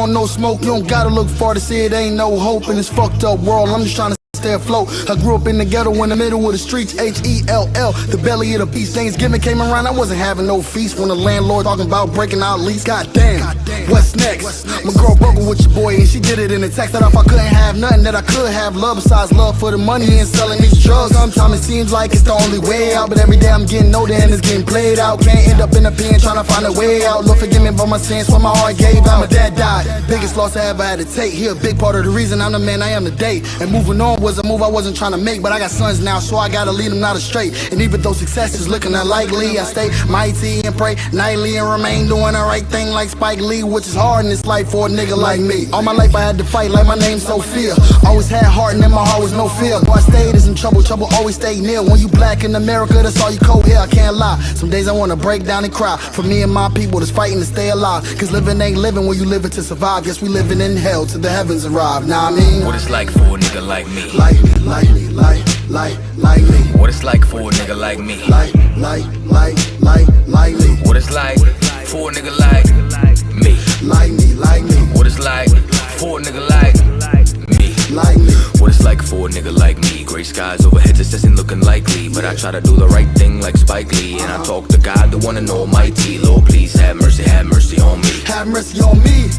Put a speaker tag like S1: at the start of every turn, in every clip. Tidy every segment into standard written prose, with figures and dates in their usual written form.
S1: don't know smoke. You don't gotta look far to see it ain't no hope in this fucked up world. I'm just trying to stay afloat. I grew up in the ghetto in the middle of the streets, H-E-L-L, the belly of the beast. Thanksgiving came around, I wasn't having no feast when the landlord talking about breaking out lease. Goddamn, what's next? My girl broke it with your boy and she did it in a text that if I couldn't have nothing that I could have love besides love for the money and selling these drugs. Sometimes it seems like it's the only way out, but every day I'm getting older and it's getting played out. Can't end up in the pen trying to find a way out. Lord forgive me for my sins when my heart gave out. My dad died, biggest loss I ever had to take. He a big part of the reason I'm the man I am today. And moving on was a move I wasn't trying to make, but I got sons now, so I gotta lead them not astray. And even though success is looking unlikely, I stay mighty and pray nightly and remain doing the right thing like Spike Lee, which is hard in this life for a nigga like me. All my life I had to fight like my name's Sophia. Always had heart and in my heart was no fear. Boy, I stayed is in trouble, trouble always stay near. When you black in America, that's all you cold here, I can't lie. Some days I wanna break down and cry for me and my people that's fighting to stay alive. Cause living ain't living when you living to survive. Guess we living in hell till the heavens arrive. Nah, I mean,
S2: what it's like for a nigga like me.
S1: Like me.
S2: What it's like for a nigga like me.
S1: Like me.
S2: What it's like for a nigga like me.
S1: Like me.
S2: What it's like for a nigga like me.
S1: Like me.
S2: What it's like for a nigga like me. Gray skies overhead just isn't looking likely, but I try to do the right thing like Spike Lee. And I talk to God, the one and almighty. Lord, please have mercy on me.
S1: Have mercy on me.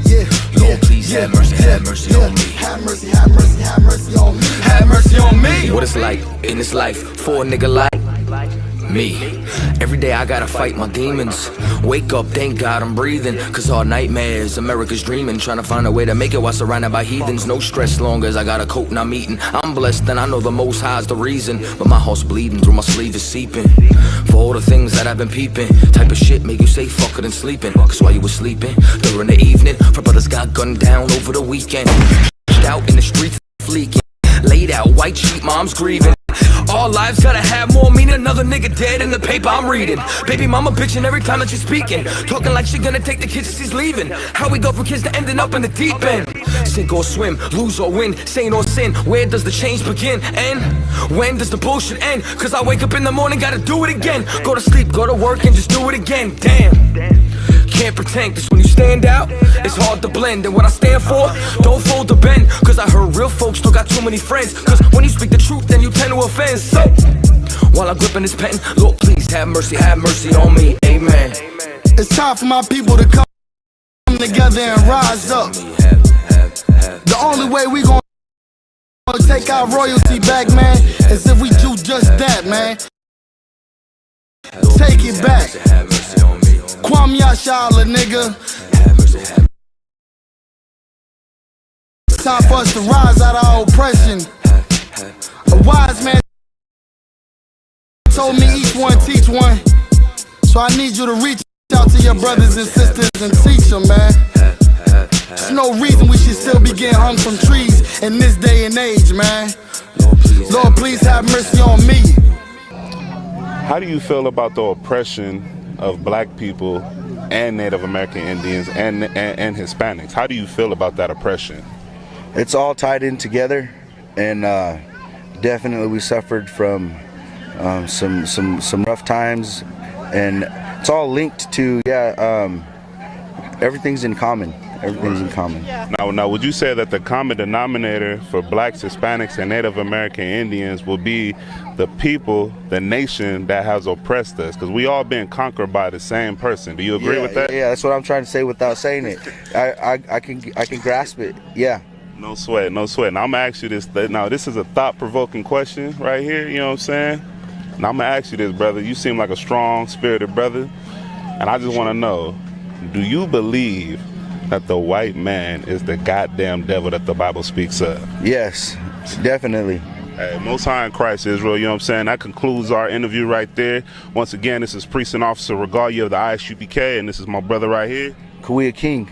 S1: Yeah.
S2: Lord, please have mercy on me.
S1: Have mercy on me.
S2: Have mercy on me. What it's like in this life for a nigga like me. Every day I gotta fight my demons. Wake up, thank God I'm breathing. Cause all nightmares, America's dreaming. Trying to find a way to make it while surrounded by heathens. No stress long as I got a coat and I'm eating. I'm blessed and I know the most high's the reason. But my heart's bleeding through my sleeve is seeping. For all the things that I've been peeping. Type of shit make you say fuck it and sleeping. Cause while you was sleeping during the evening, for brothers got gunned down over the weekend. Out in the streets fleeking. Laid out white sheet, mom's grieving. All lives gotta have more meaning. Another nigga dead in the paper I'm reading. Baby mama bitching every time that she's speaking. Talking like she gonna take the kids as she's leaving. How we go from kids to ending up in the deep end. Sink or swim, lose or win, saint or sin. Where does the change begin? And when does the bullshit end? Cause I wake up in the morning, gotta do it again. Go to sleep, go to work and just do it again. Damn. Can't pretend, cause when you stand out, it's hard to blend. And what I stand for, don't fold the bend. Cause I heard real folks still got too many friends. Cause when you speak the truth, then you tend to offend. So, while I'm gripping this pen, Lord please have mercy on me, amen.
S1: It's time for my people to come together and rise up. The only way we gon' take our royalty back, man, is if we do just that, man. Take it back. Kwame Yashala, nigga. Time for us to rise out of our oppression. A wise man told me each one teach one. So I need you to reach out to your brothers and sisters and teach them, man. There's no reason we should still be getting hung from trees in this day and age, man. Lord, please have mercy on me.
S3: How do you feel about the oppression of black people and Native American Indians and Hispanics? How do you feel about that oppression?
S4: It's all tied in together, and definitely we suffered from some rough times, and it's all linked to everything's in common. Everything's in common.
S3: Now, would you say that the common denominator for blacks, Hispanics, and Native American Indians will be the people, the nation that has oppressed us? Because we all been conquered by the same person. Do you agree with that?
S4: Yeah, that's what I'm trying to say without saying it. I can grasp it. Yeah.
S3: No sweat. Now I'm gonna ask you this. Now this is a thought-provoking question right here. You know what I'm saying? Now I'm gonna ask you this, brother. You seem like a strong-spirited brother, and I just want to know: do you believe that the white man is the goddamn devil that the Bible speaks of?
S4: Yes, definitely.
S3: Hey, Most High in Christ, Israel, you know what I'm saying? That concludes our interview right there. Once again, this is Precinct Officer Regalia of the ISUPK, and this is my brother right here,
S4: Kawia King.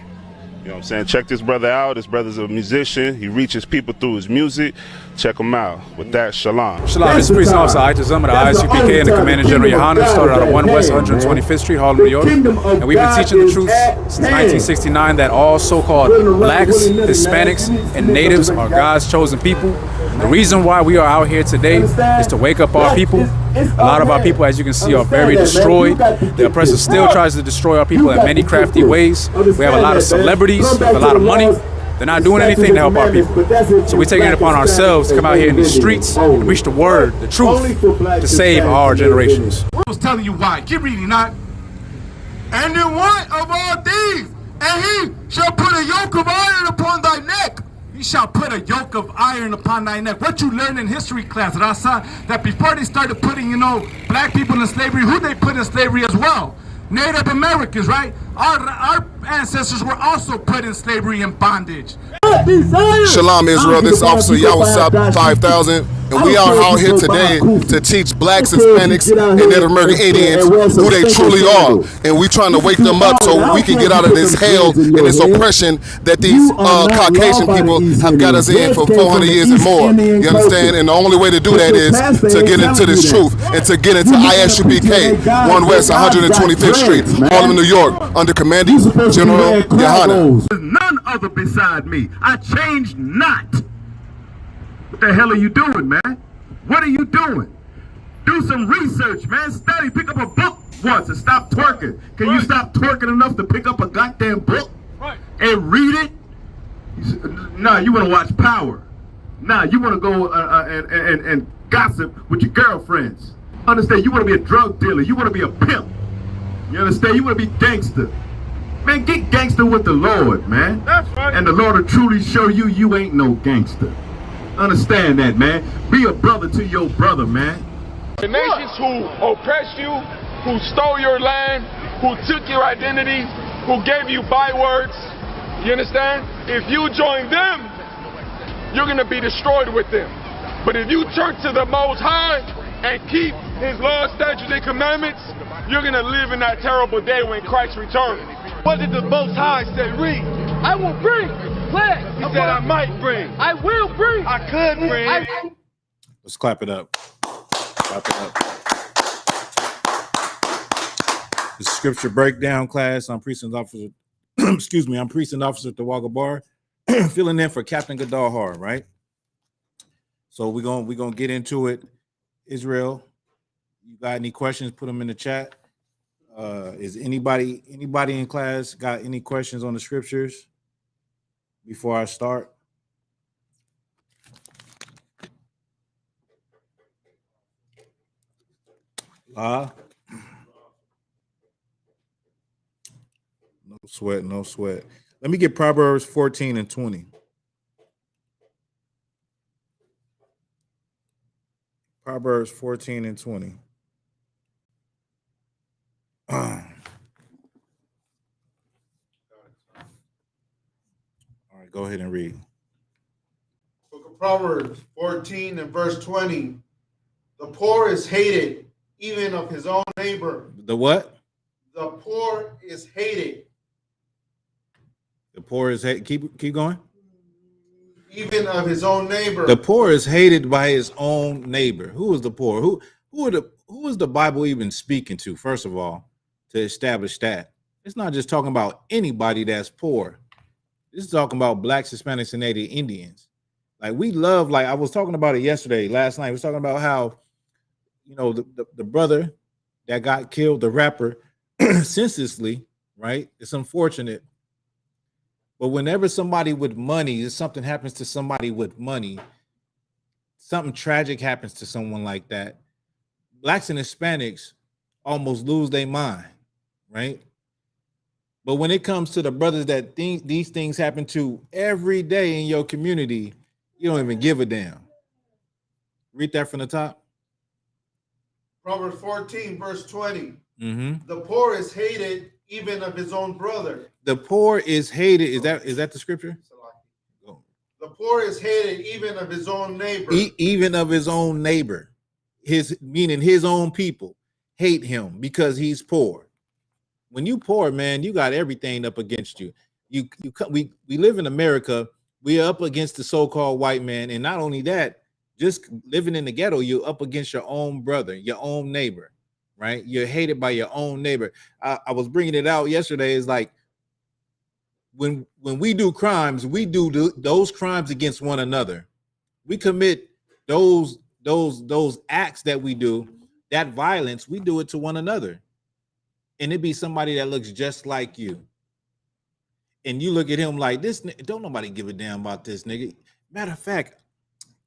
S3: You know what I'm saying? Check this brother out. This brother's a musician. He reaches people through his music. Check him out. With that, shalom.
S5: Shalom, this is Precinct Officer Ita Zuma, the ISUPK and the Commander General Yohana. Started out of 1 West 125th Street, Harlem, New York. And we've been teaching the truth since 1969 that all so-called blacks, Hispanics, and natives are God's chosen people. The reason why we are out here today is to wake up our people A lot of our people, as you can see, are very destroyed. The oppressor still tries to destroy our people in many crafty ways. We have a lot of celebrities with a lot of money. They're not doing anything to help our people. So we're taking it upon ourselves to come out here in these streets and preach the word, the truth, to save our generations.
S6: I was telling you why. Keep reading, not. And then one of all these, and he shall put a yoke of iron upon thy neck. He shall put a yoke of iron upon thy neck. What you learned in history class, Rasa, that before they started putting, black people in slavery, who they put in slavery as well? Native Americans, right? Our ancestors were also put in slavery and bondage.
S7: Shalom Israel, this is Officer Yawasab 5000, and we are out here today to teach blacks, Hispanics, and Native American Indians who they truly are. And we trying to wake them up so we can get out of this hell and this oppression that these Caucasian people have got us in for 400 years and more. You understand? And the only way to do that is to get into this truth and to get into ISUPK, 1 West 125th Street, Harlem, New York, under Commander General Yohana.
S6: None other beside me. I changed not. What the hell are you doing, man? What are you doing? Do some research, man. Study. Pick up a book once and stop twerking. Can you stop twerking enough to pick up a goddamn book and read it? Nah, you want to watch Power. Nah, you want to go and gossip with your girlfriends. Understand? You want to be a drug dealer. You want to be a pimp. You understand? You want to be gangster. Man, get gangster with the Lord, man. That's right. And the Lord will truly show you you ain't no gangster. Understand that, man. Be a brother to your brother, man.
S8: The nations who oppressed you, who stole your land, who took your identity, who gave you bywords, you understand? If you join them, you're going to be destroyed with them. But if you turn to the Most High and keep His laws, statutes, and commandments, you're going to live in that terrible day when Christ returns. What did the Most High say? Read.
S9: I will bring plagues.
S8: He said I might bring.
S9: I will bring.
S8: I could bring.
S5: Let's clap it up. Clap it up. The scripture breakdown class. I'm Precinct Officer. Excuse me. I'm Precinct Officer Tawaga Bar, filling in for Captain Gadahar. Right. So we're gonna get into it. Israel, you got any questions? Put them in the chat. Is anybody in class got any questions on the scriptures before I start? No sweat, no sweat. Let me get Proverbs 14 and 20. Proverbs 14 and 20. All right, go ahead and read.
S10: Book of Proverbs 14 and verse 20. The poor is hated, even of his own neighbor.
S5: The what?
S10: The poor is hated.
S5: The poor is hated. Keep going.
S10: Even of his own neighbor.
S5: The poor is hated by his own neighbor. Who is the poor? Who is the Bible even speaking to, first of all, to establish that? It's not just talking about anybody that's poor. This is talking about blacks, Hispanics, and Native Indians. Like we love, like I was talking about it last night. I was talking about how, the brother that got killed, the rapper, senselessly, right? It's unfortunate. But whenever somebody with money, if something happens to somebody with money, something tragic happens to someone like that, blacks and Hispanics almost lose their mind, right? But when it comes to the brothers that these things happen to every day in your community, you don't even give a damn. Read that from the top.
S10: Proverbs 14, verse 20.
S5: Mm-hmm.
S10: The poor is hated, even of his own brother.
S5: The poor is hated. Is that the scripture?
S10: The poor is hated, even of his own neighbor.
S5: Even of his own neighbor. Meaning his own people hate him because he's poor. When you poor, man, you got everything up against you. We live in America. We're up against the so-called white man, and not only that, just living in the ghetto, you're up against your own brother, your own neighbor, right? You're hated by your own neighbor. I was bringing it out yesterday. It's like when we do crimes, we do those crimes against one another. We commit those acts that we do
S11: that violence, we do it to one another. And it be somebody that looks just like you. And you look at him like, this, don't nobody give a damn about this nigga. Matter of fact,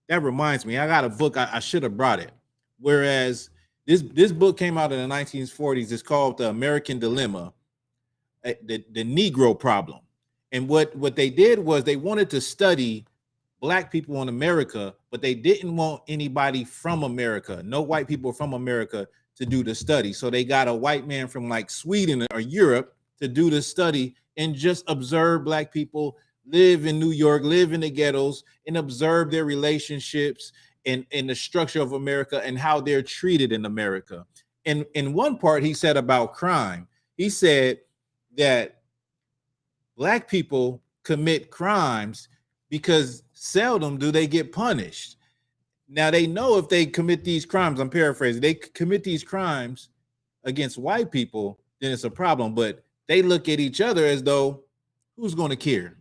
S11: that reminds me, I got a book, I should have brought it. Whereas this book came out in the 1940s. It's called The American Dilemma, the Negro Problem. And what they did was they wanted to study black people in America, but they didn't want anybody from America, no white people from America to do the study. So they got a white man from like Sweden or Europe to do the study and just observe black people live in New York, live in the ghettos, and observe their relationships and the structure of America and how they're treated in America. And in one part, he said about crime, he said that black people commit crimes because seldom do they get punished. Now they know if they commit these crimes, I'm paraphrasing, they commit these crimes against white people, then it's a problem. But they look at each other as though, who's going to care?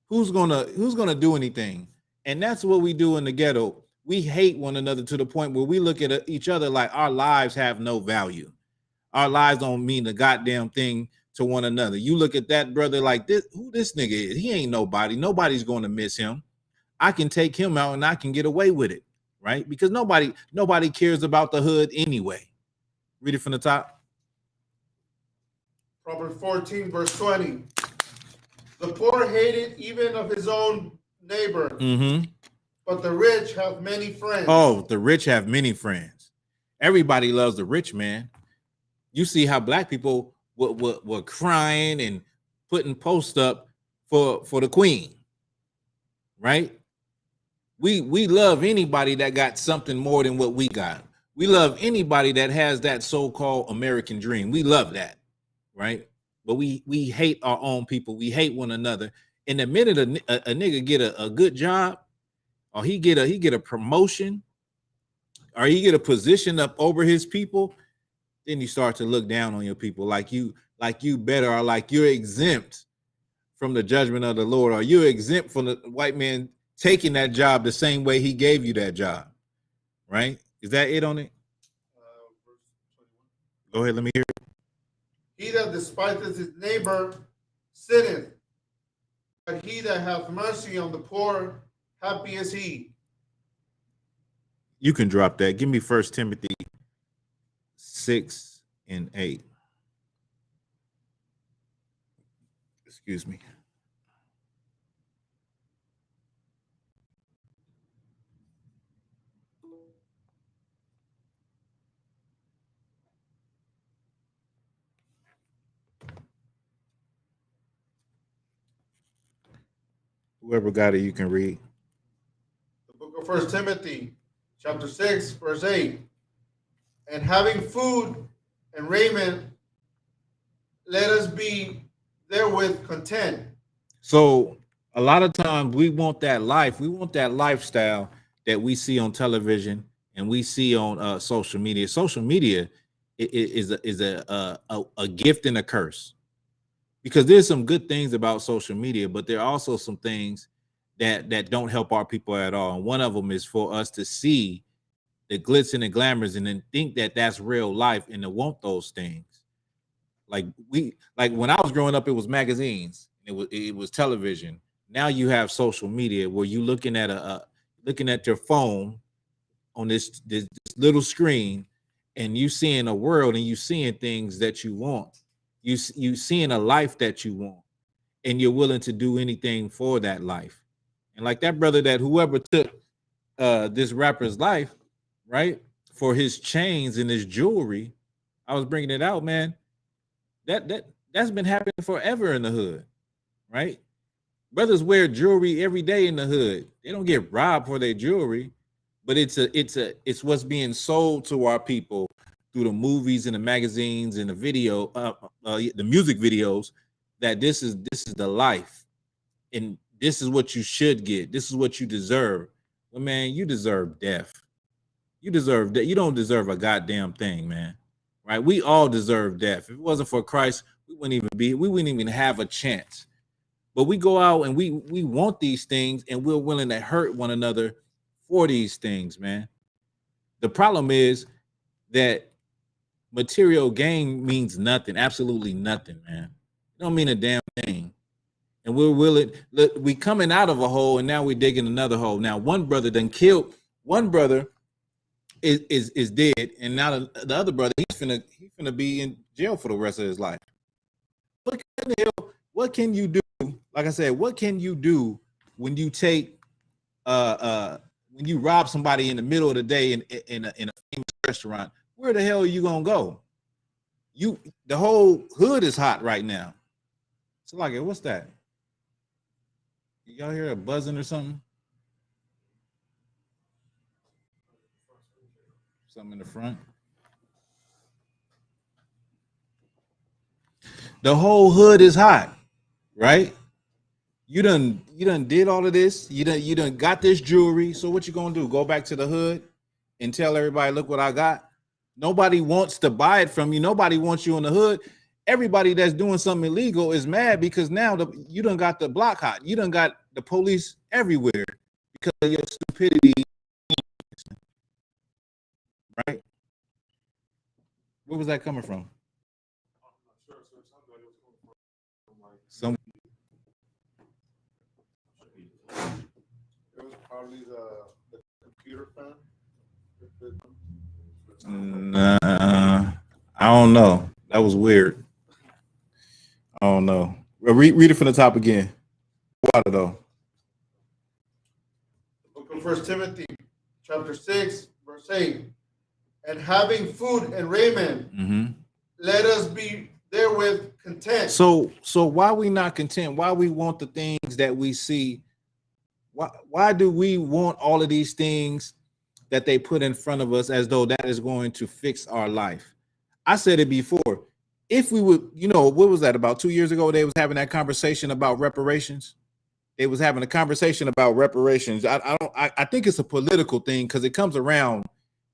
S11: Who's gonna do anything? And that's what we do in the ghetto. We hate one another to the point where we look at each other like our lives have no value. Our lives don't mean the goddamn thing to one another. You look at that brother like this, who this nigga is? He ain't nobody. Nobody's going to miss him. I can take him out and I can get away with it, right? Because nobody cares about the hood anyway. Read it from the top.
S10: Proverbs 14, verse 20. The poor hated even of his own neighbor, but the rich have many friends.
S11: Oh, the rich have many friends. Everybody loves the rich man. You see how black people were crying and putting posts up for the queen, right? We love anybody that got something more than what we got. We love anybody that has that so-called American dream. We love that, right? But we hate our own people. We hate one another. And the minute a nigga get a good job, or he get a promotion, or he get a position up over his people, then you start to look down on your people like you better, or like you're exempt from the judgment of the Lord, or you're exempt from the white man taking that job the same way he gave you that job, right? Is that it on it? Go ahead, let me hear it.
S10: He that despiseth his neighbor sinneth, but he that hath mercy on the poor, happy is he.
S11: You can drop that. Give me 1 Timothy 6 and 8. Excuse me. Whoever got it, you can read.
S10: The book of 1 Timothy, chapter 6, verse 8. And having food and raiment, let us be therewith content. So
S11: a lot of times we want that life. We want that lifestyle that we see on television and we see on social media. Social media is a gift and a curse. Because there's some good things about social media, but there are also some things that don't help our people at all. And one of them is for us to see the glitz and the glamours and then think that that's real life and to want those things. Like when I was growing up, it was magazines, it was television. Now you have social media where you looking at your phone on this little screen, and you seeing a world and you seeing things that you want. You seeing a life that you want, and you're willing to do anything for that life. And like that brother, that whoever took this rapper's life, right, for his chains and his jewelry, I was bringing it out, man. That's been happening forever in the hood, right? Brothers wear jewelry every day in the hood. They don't get robbed for their jewelry, but it's what's being sold to our people through the movies and the magazines and the video, the music videos, that this is the life, and this is what you should get. This is what you deserve. Well, man, you deserve death. You deserve that. You don't deserve a goddamn thing, man. Right? We all deserve death. If it wasn't for Christ, we wouldn't even have a chance. But we go out and we want these things, and we're willing to hurt one another for these things, man. The problem is, that material gain means nothing, absolutely nothing, man. It don't mean a damn thing. And we're willing, we coming out of a hole and now we're digging another hole. Now one brother done killed, one brother is dead, and now the other brother, he's finna be in jail for the rest of his life. What can you do? Like I said, what can you do when you take when you rob somebody in the middle of the day in a famous restaurant? Where the hell are you gonna go? The whole hood is hot right now. So like, what's that? Y'all hear a buzzing or something? Something in the front. The whole hood is hot, right? You done did all of this. You done got this jewelry. So what you gonna do? Go back to the hood and tell everybody, look what I got? Nobody wants to buy it from you. Nobody wants you in the hood. Everybody that's doing something illegal is mad because now you done got the block hot. You done got the police everywhere because of your stupidity. Right? Where was that coming from? Some.
S10: It was probably the computer fan.
S11: Nah, I don't know. That was weird. I don't know. Read it from the top again. Water though.
S10: The book of 1 Timothy, chapter 6, verse 8. And having food and raiment, let us be therewith content.
S11: So why we not content? Why we want the things that we see? Why do we want all of these things that they put in front of us as though that is going to fix our life? I said it before. If we would, what was that? About 2 years ago, they was having that conversation about reparations. They was having a conversation about reparations. I think it's a political thing because it comes around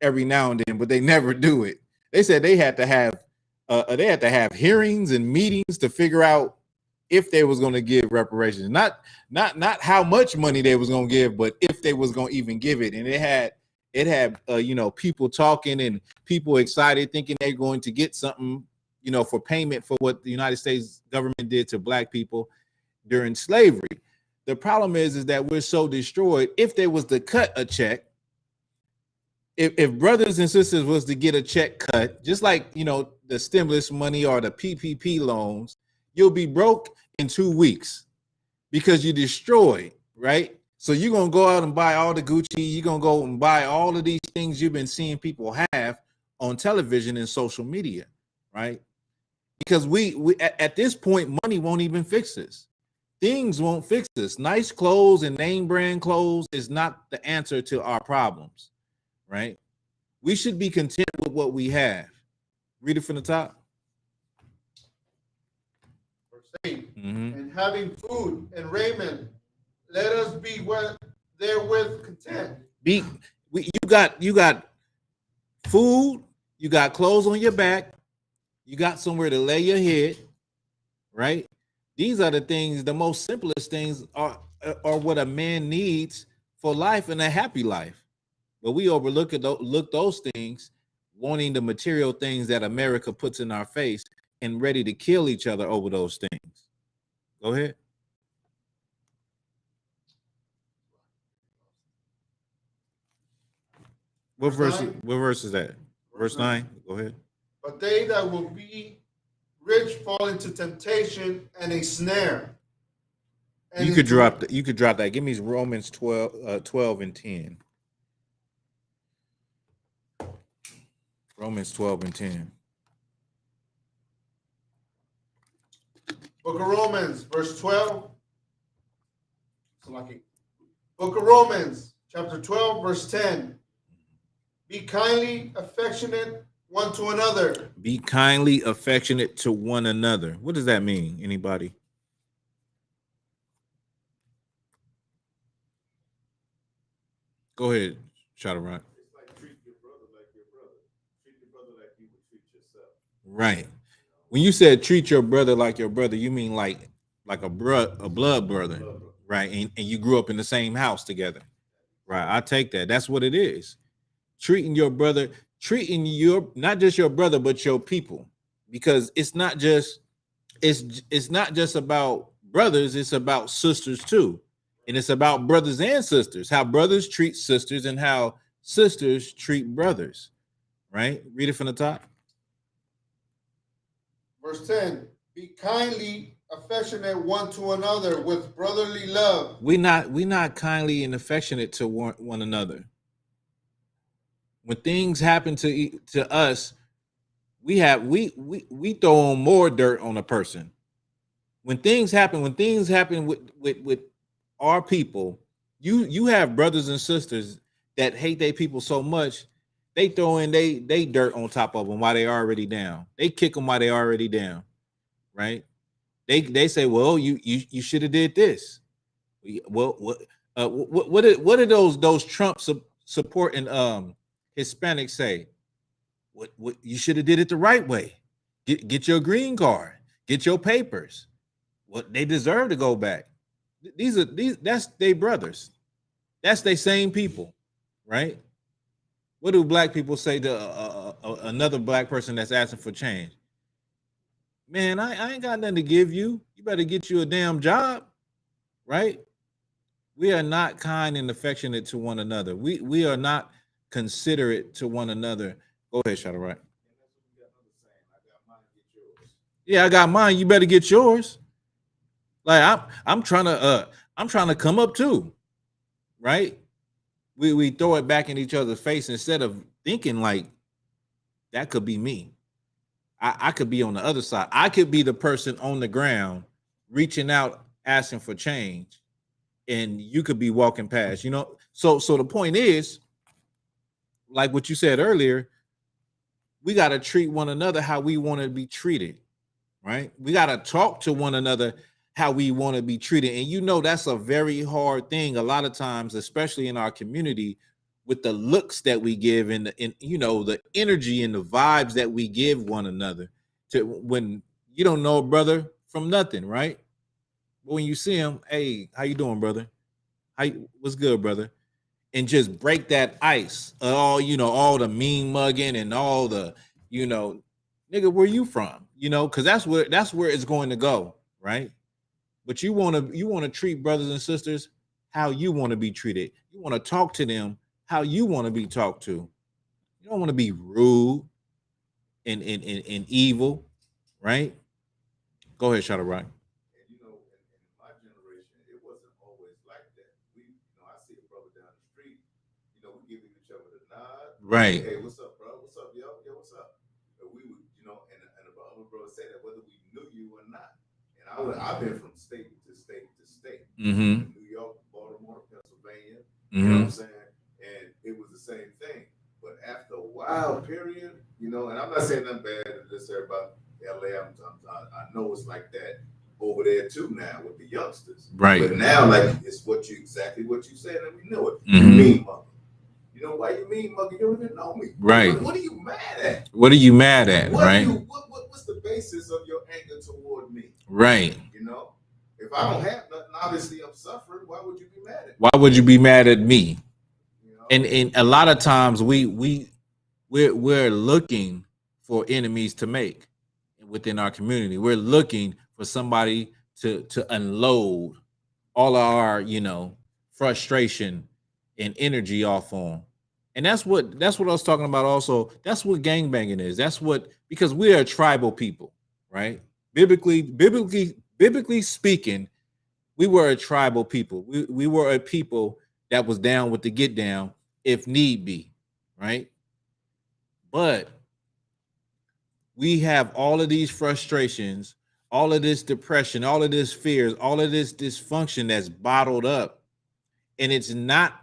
S11: every now and then, but they never do it. They said they had to have hearings and meetings to figure out if they was going to give reparations, not how much money they was going to give, but if they was going to even give it. And it had people talking and people excited, thinking they're going to get something, for payment for what the United States government did to black people during slavery. The problem is that we're so destroyed. If they was to cut a check, if brothers and sisters was to get a check cut, just like, the stimulus money or the PPP loans, you'll be broke in 2 weeks because you destroyed, right? So you're going to go out and buy all the Gucci. You're going to go and buy all of these things you've been seeing people have on television and social media, right? Because we at this point, money won't even fix this. Things won't fix this. Nice clothes and name brand clothes is not the answer to our problems, right? We should be content with what we have. Read it from the top.
S10: Verse 8. And having food and raiment, let us be therewith content.
S11: You got food, you got clothes on your back, you got somewhere to lay your head, right? These are the things, the most simplest things are what a man needs for life and a happy life. But we overlook those things, wanting the material things that America puts in our face and ready to kill each other over those things. Go ahead. What verse is that? Verse 9. Go ahead.
S10: But they that will be rich fall into temptation and a snare. And
S11: you could drop that. Give me Romans 12 and 10. Romans 12 and 10.
S10: Book of Romans, verse 12. Book of Romans, chapter 12, verse 10. Be kindly affectionate one to another.
S11: Be kindly affectionate to one another. What does that mean? Anybody? Go ahead, Shadarak.
S6: It's like treat your brother like your brother. Treat your brother like you would treat yourself.
S11: Right. When you said treat your brother like your brother, you mean like a blood brother, right? And you grew up in the same house together, right? I take that. That's what it is. Treating your brother treating not just your brother, but your people, because it's not just about brothers, it's about sisters too. And it's about brothers and sisters, how brothers treat sisters and how sisters treat brothers, right? Read it from the top.
S10: Verse 10, be kindly affectionate one to another with brotherly love.
S11: We not kindly and affectionate to one another. When things happen to us, we throw on more dirt on a person. When things happen with our people, you have brothers and sisters that hate their people so much, they throw in they dirt on top of them while they already down. They kick them while they already down, right? They say, well, you should have did this. Well, what are those Trump supporting Hispanics say? What you should have did it the right way. Get your green card, get your papers. What they deserve to go back. That's their brothers. That's their same people, right? What do black people say to another black person that's asking for change? Man, I ain't got nothing to give you. You better get you a damn job, right? We are not kind and affectionate to one another. We are not considerate to one another. Go ahead, Shadow Right. Yeah, I got mine. You better get yours. Like I'm trying to come up too, right? We throw it back in each other's face instead of thinking like that could be me. I could be on the other side. I could be the person on the ground reaching out, asking for change, and you could be walking past, you know? So the point is, like what you said earlier, we got to treat one another how we want to be treated, right? We got to talk to one another how we want to be treated. And you know, that's a very hard thing a lot of times, especially in our community, with the looks that we give and you know, the energy and the vibes that we give one another to when you don't know a brother from nothing, right? But when you see him, hey, how you doing, brother? What's good, brother? And just break that ice. All the mean mugging and all the, nigga, where you from? Because that's where it's going to go, right? But you want to treat brothers and sisters how you want to be treated. You want to talk to them how you want to be talked to. You don't want to be rude and evil, right? Go ahead, Shadow Rock.
S6: In my generation, it wasn't always like that. I see a brother down the street, we give each other the nod.
S11: Right.
S6: Hey, what's up, bro? What's up, yo? Yo, what's up? And we would, and the other brother say that whether we knew you or not. And I've been from state to state to state.
S11: Mm-hmm.
S6: New York, Baltimore, Pennsylvania.
S11: Mm-hmm.
S6: You know what I'm saying? And it was the same thing. But after a while, period, and I'm not saying nothing bad to this about LA. I know it's like that over there too now with the youngsters.
S11: Right.
S6: But now, like, it's exactly what you said, and we know it.
S11: Mm-hmm.
S6: You mean mugger. Why you mean mugger? You don't even know me.
S11: Right.
S6: What are you mad at?
S11: What are you mad at, right?
S6: What's the basis of your anger toward me?
S11: Right.
S6: If I don't have nothing, obviously I'm suffering. Why would you be mad at me?
S11: Why would you be mad at me? And a lot of times we're looking for enemies to make within our community. We're looking for somebody to unload all of our, frustration and energy off on. And that's what I was talking about also. That's what gangbanging is. Because we are tribal people, right? Biblically speaking, we were a tribal people. We were a people that was down with the get down if need be, right? But we have all of these frustrations, all of this depression, all of this fears, all of this dysfunction that's bottled up, and it's not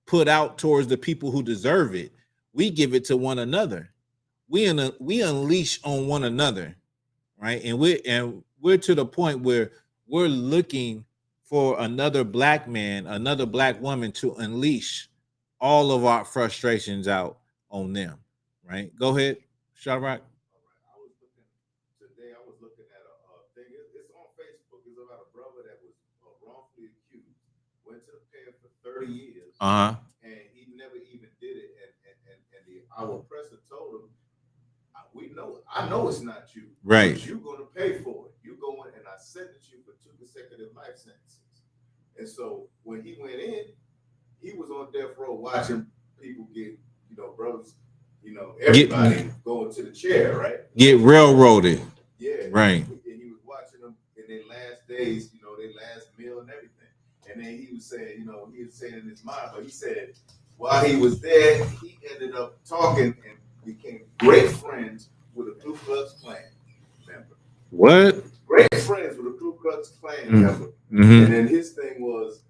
S11: put out towards the people who deserve it. We give it to one another. We unleash on one another, right? And we're to the point where we're looking for another black man, another black woman to unleash all of our frustrations out on them, right? Go ahead, Shadrach.
S6: I was looking at a thing. It's on Facebook. It's about a brother that was wrongfully accused, went to the pen for 30 years, and he never even did it. And our know it's not you.
S11: Right.
S6: But you're gonna pay for it. You going and I sentence you for 2 consecutive life sentences. And so when he went in, he was on death row watching people get, brothers, everybody going to the chair, right?
S11: Get railroaded.
S6: Yeah.
S11: Right.
S6: And he was watching them in their last days, their last meal and everything. And then he was saying, he was saying in his mind, but he said while he was there, he ended up talking and became great friends with a Ku Klux Klan member.
S11: What?
S6: Great friends with a Ku Klux Klan member.
S11: Mm-hmm.
S6: And then his thing was,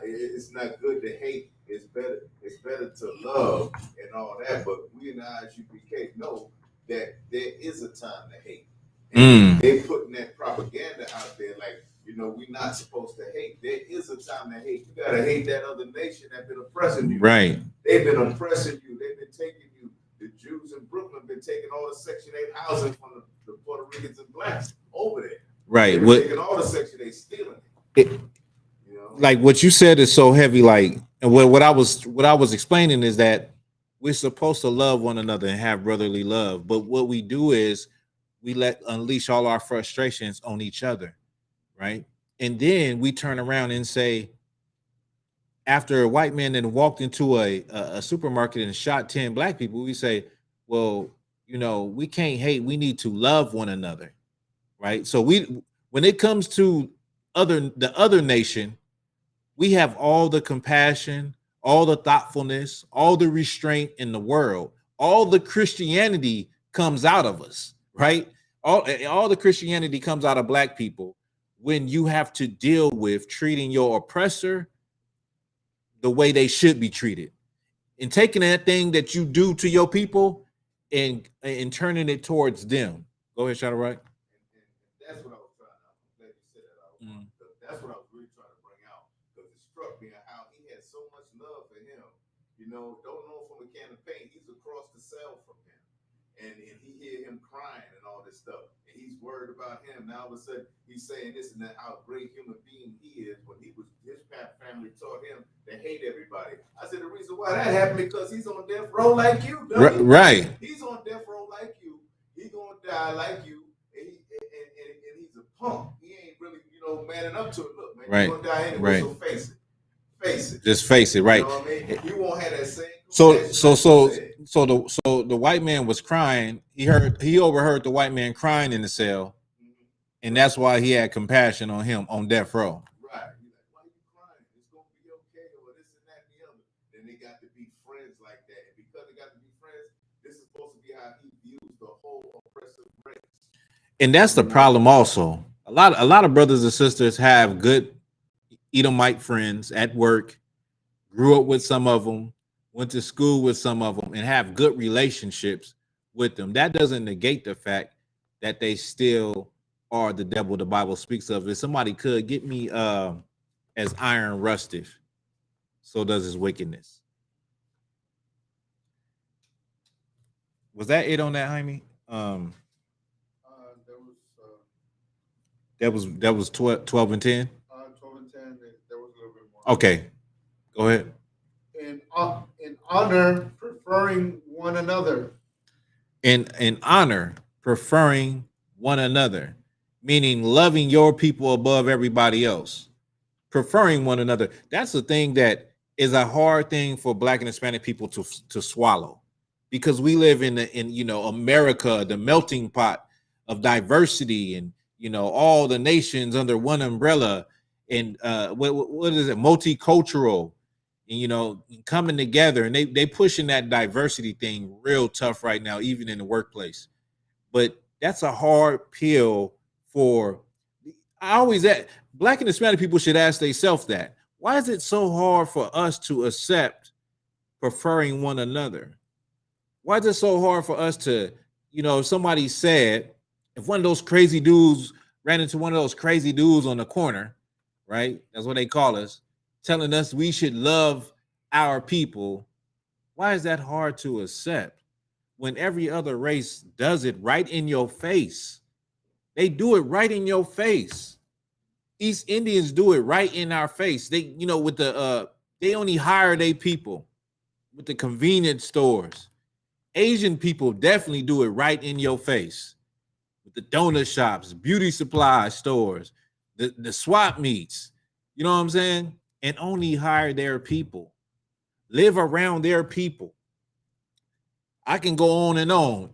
S6: it's not good to hate. It's better to love and all that. But we in the ISUPK know that there is a time to hate. And they putting that propaganda out there like, we're not supposed to hate. There is a time to hate. You gotta hate that other nation that's been oppressing you.
S11: Right.
S6: They've been oppressing you. They've been taking you. The Jews in Brooklyn have been taking all the Section 8 housing from the Puerto Ricans and blacks over there.
S11: Right.
S6: They've been taking all the Section 8, stealing it.
S11: Like what you said is so heavy. Like, and what I was explaining is that we're supposed to love one another and have brotherly love. But what we do is we unleash all our frustrations on each other. Right. And then we turn around and say, after a white man then walked into a supermarket and shot 10 black people, we say, well, we can't hate. We need to love one another. Right. So when it comes to the other nation, we have all the compassion, all the thoughtfulness, all the restraint in the world. All the Christianity comes out of us. Right. All the Christianity comes out of black people. When you have to deal with treating your oppressor the way they should be treated, and taking that thing that you do to your people and turning it towards them. Go ahead, Shadow Right.
S6: That's what I was trying to. I'm glad you said that. That's what I was really trying to bring out, because it struck me how he had so much love for him. Don't know from a can of paint. He's across the cell from him, and he hear him crying and all this stuff. He's worried about him. Now all of a sudden he's saying this and that, how great human being he is, when his family taught him to hate everybody. I said the reason why that happened because he's on death row like you,
S11: right?
S6: He's on death row like you. He's gonna die like you, and he's a punk. He ain't really manning up to it. Look, man,
S11: right?
S6: He's gonna die anyway.
S11: Right.
S6: So face it.
S11: Just face it, right?
S6: You know what I mean? You won't have that same.
S11: So the white man was crying. He overheard the white man crying in the cell, and that's why he had compassion on him on death row.
S6: Right. He's like, why are you crying? It's gonna be okay, or this and that and the other. Then they got to be friends like that, and because they got to be friends, this is supposed to be how he views the whole oppressive race.
S11: And that's the problem. Also, a lot of brothers and sisters have good Edomite friends at work, grew up with some of them, went to school with some of them, and have good relationships with them. That doesn't negate the fact that they still are the devil the Bible speaks of. If somebody could get me as iron rusteth, so does his wickedness. Was that it on that, Jaime? That was 12 and 10.
S10: 12 and 10. There was a little bit more.
S11: Okay, go ahead.
S10: In honor, preferring one another.
S11: In honor, preferring one another, meaning loving your people above everybody else, preferring one another. That's the thing that is a hard thing for Black and Hispanic people to swallow, because we live in America, the melting pot of diversity, and all the nations under one umbrella, and what is it, multicultural, and coming together, and they pushing that diversity thing real tough right now, even in the workplace. But that's a hard pill for. Black and Hispanic people should ask themselves that. Why is it so hard for us to accept preferring one another? Why is it so hard for us to, if somebody said, if one of those crazy dudes ran into one of those crazy dudes on the corner, right? That's what they call us, telling us we should love our people. Why is that hard to accept when every other race does it right in your face? They do it right in your face. East Indians do it right in our face. They, with they only hire their people with the convenience stores. Asian people definitely do it right in your face with the donut shops, beauty supply stores, the swap meets. You know what I'm saying? And only hire their people, live around their people. I can go on and on.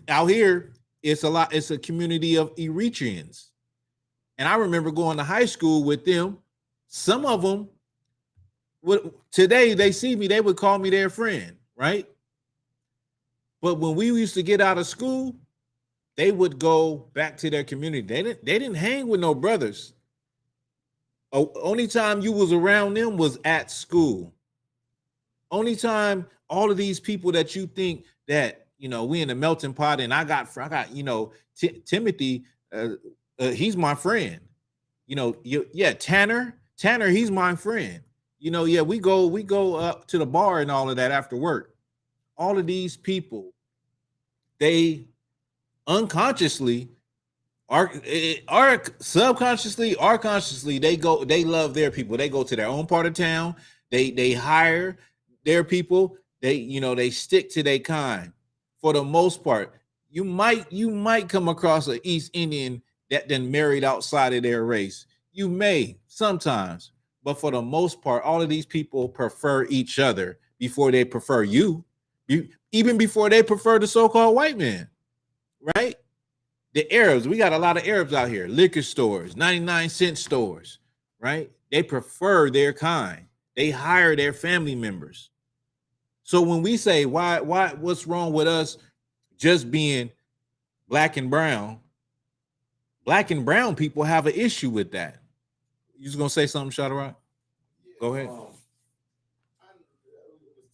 S11: Out here, it's a community of Eritreans. And I remember going to high school with them. Some of them today they see me, they would call me their friend, right? But when we used to get out of school, they would go back to their community. They didn't hang with no brothers. Only time you was around them was at school. Only time all of these people that you think that, you know, we in a melting pot, and I got you know, Timothy, he's my friend. You know, Tanner, he's my friend. You know, yeah, we go up to the bar and all of that after work. All of these people, they unconsciously are subconsciously or consciously, they love their people. They go to their own part of town. They hire their people. They stick to their kind. For the most part, you might come across an East Indian that then married outside of their race. You may sometimes, but for the most part, all of these people prefer each other before they prefer you, even before they prefer the so-called white man, right? The Arabs, we got a lot of Arabs out here, liquor stores, 99-cent stores, right? They prefer their kind. They hire their family members. So when we say what's wrong with us just being black and brown people have an issue with that. You just gonna say something, Shadrach? Go ahead.
S6: It was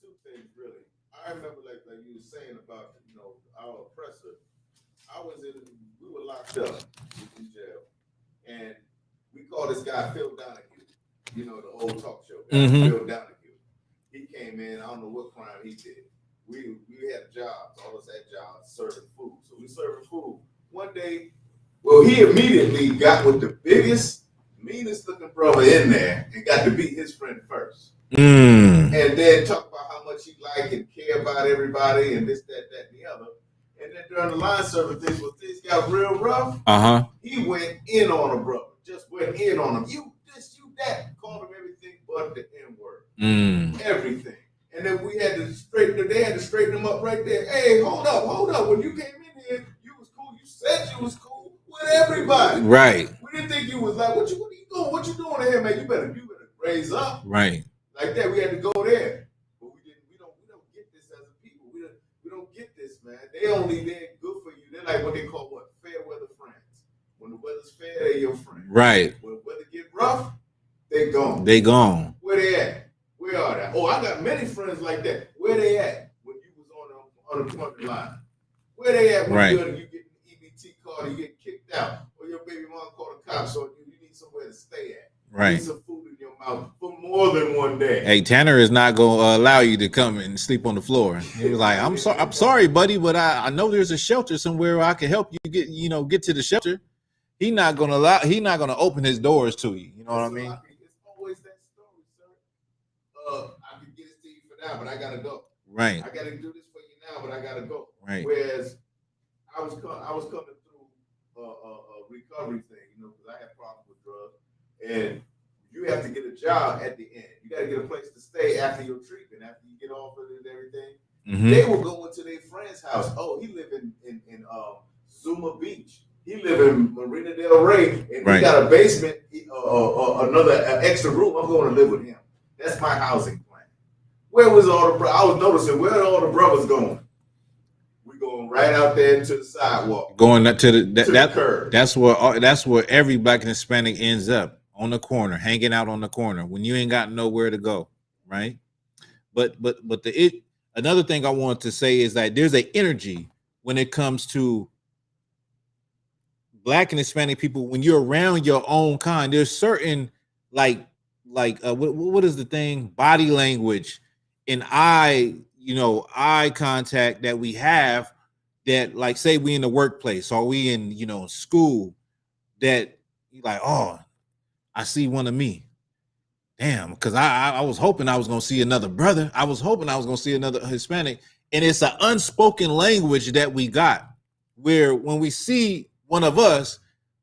S6: two things really. I remember like you were saying about, you know, our oppressor. We were locked up in jail, and we called this guy Phil Donahue. You know, the old talk show guy, Phil Donahue. He came in, I don't know what crime he did. We had jobs, all of us had jobs serving food. So we serving food. One day, well, he immediately got with the biggest, meanest looking brother in there and got to beat his friend first. And then talk about how much he liked and care about everybody and this, that, and the other. And then during the line service things, when things got real rough, he went in on a brother. Just went in on him. You this, you that. Called him everything but the N-word. Everything. And then they had to straighten him up right there. Hey, hold up. When you came in here, you was cool. You said you was cool with everybody.
S11: Right.
S6: We didn't think you was like, what you doing? What you doing here, man? You better raise up.
S11: Right.
S6: Like that. We had to go there. But we don't get this as a people. We don't get this, man. They're good for you. They're like what they call fair weather friends. When the weather's fair, they're your friend.
S11: Right.
S6: When the weather get rough, they gone. Where they at? Where are they? Oh, I got many friends like that. Where they at when you was on the unemployment line? Where they at when you get an EBT card and you get kicked out, or your baby mom called the cops on you? You need somewhere to stay at.
S11: Right.
S6: You need some food in your mouth for more than one day.
S11: Hey, Tanner is not gonna allow you to come and sleep on the floor. He was like, I'm sorry, buddy, but I know there's a shelter somewhere where I can help you get to the shelter. He's not gonna open his doors to you. You know what I mean?
S6: It's always that story, sir. I can get it to you for now, but I gotta go.
S11: Right.
S6: I gotta do this for you now, but I gotta go.
S11: Right.
S6: Whereas I was coming through a recovery thing, you know, because I had problems with drugs, and you have to get a job at the end. You got to get a place to stay after your treatment, after you get off of it and everything. They will go into their friend's house. Oh, he lived in Zuma Beach. He lived in Marina Del Rey, and he got a basement, another extra room. I'm going to live with him. That's my housing plan. Where was all the? I was noticing where are all the brothers going? We going right out there to the sidewalk.
S11: Going to the
S6: curb.
S11: That's where every black and Hispanic ends up, on the corner, hanging out on the corner when you ain't got nowhere to go, right? But another thing I wanted to say is that there's an energy when it comes to black and Hispanic people. When you're around your own kind, there's certain what is the thing? Body language and eye contact that we have that, like, say we in the workplace or we in school, that you like, oh, I see one of me. Damn, because I was hoping I was gonna see another brother. I was hoping I was gonna see another Hispanic, And it's an unspoken language that we got, where when we see one of us,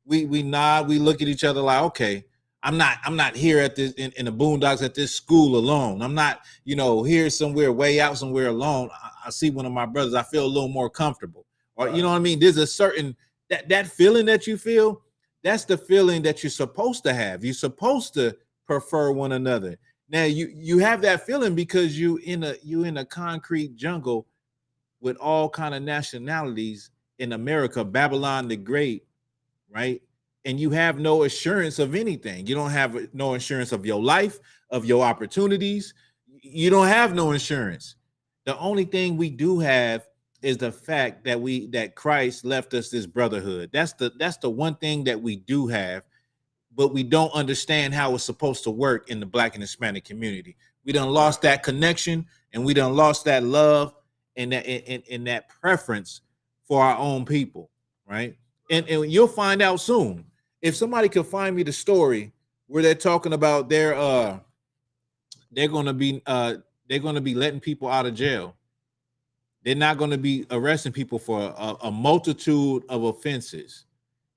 S11: we nod, we look at each other like, okay, I'm not here at this in the boondocks at this school alone. I'm not, here somewhere way out somewhere alone. I see one of my brothers, I feel a little more comfortable. Or you know what I mean? There's a certain that feeling that you feel, that's the feeling that you're supposed to have. You're supposed to prefer one another. Now you have that feeling because you in a concrete jungle with all kind of nationalities in America, Babylon the Great, right? And you have no assurance of anything. You don't have no assurance of your life, of your opportunities. You don't have no insurance. The only thing we do have is the fact that Christ left us this brotherhood. That's the one thing that we do have, but we don't understand how it's supposed to work in the Black and Hispanic community. We done lost that connection, and we done lost that love and that preference for our own people, right? And you'll find out soon. If somebody could find me the story where they're talking about they're gonna be letting people out of jail. They're not going to be arresting people for a multitude of offenses.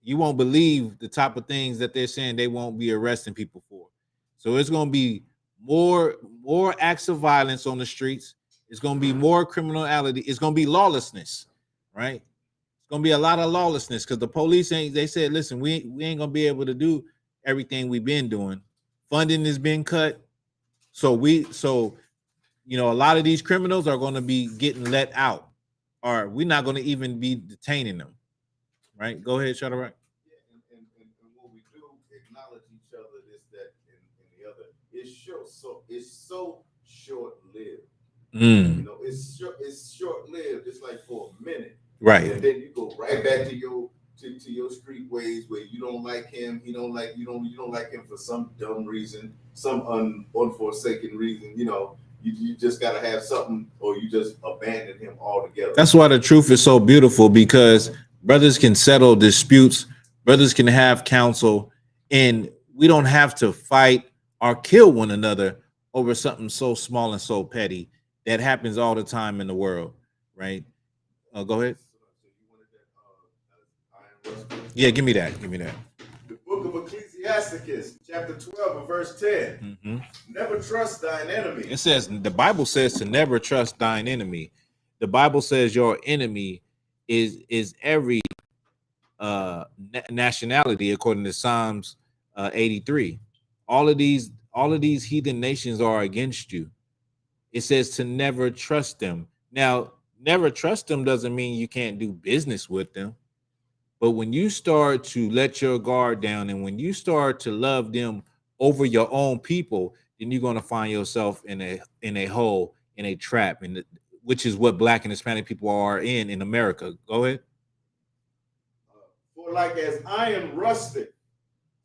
S11: You won't believe the type of things that they're saying they won't be arresting people for. So it's going to be more acts of violence on the streets. It's going to be more criminality. It's going to be lawlessness, right? It's going to be a lot of lawlessness because the police they said, listen, we ain't going to be able to do everything we've been doing. Funding has been cut. So a lot of these criminals are going to be getting let out, or we're not going to even be detaining them, right? Go ahead, Shadrach.
S6: Yeah, and what we do acknowledge each other, this, that, and the other. It's so short-lived. It's short-lived. It's like for a minute,
S11: right?
S6: And then you go right back to your street ways where you don't like him. He don't like you don't like him for some dumb reason, some unforsaken reason. You just got to have something, or you just abandon him altogether.
S11: That's why the truth is so beautiful, because brothers can settle disputes, brothers can have counsel, and we don't have to fight or kill one another over something so small and so petty that happens all the time in the world, right? Go ahead. Yeah, give me that.
S6: The book of Ecclesiasticus, chapter 12, and verse 10.
S11: Mm-hmm.
S6: Never trust thine enemy.
S11: It says, the Bible says to never trust thine enemy. The Bible says your enemy is every nationality, according to Psalms 83. All of these heathen nations are against you. It says to never trust them. Now, never trust them doesn't mean you can't do business with them. But when you start to let your guard down, and when you start to love them over your own people, then you're going to find yourself in a hole, in a trap, which is what Black and Hispanic people are in America. Go ahead.
S6: For like as iron rusted,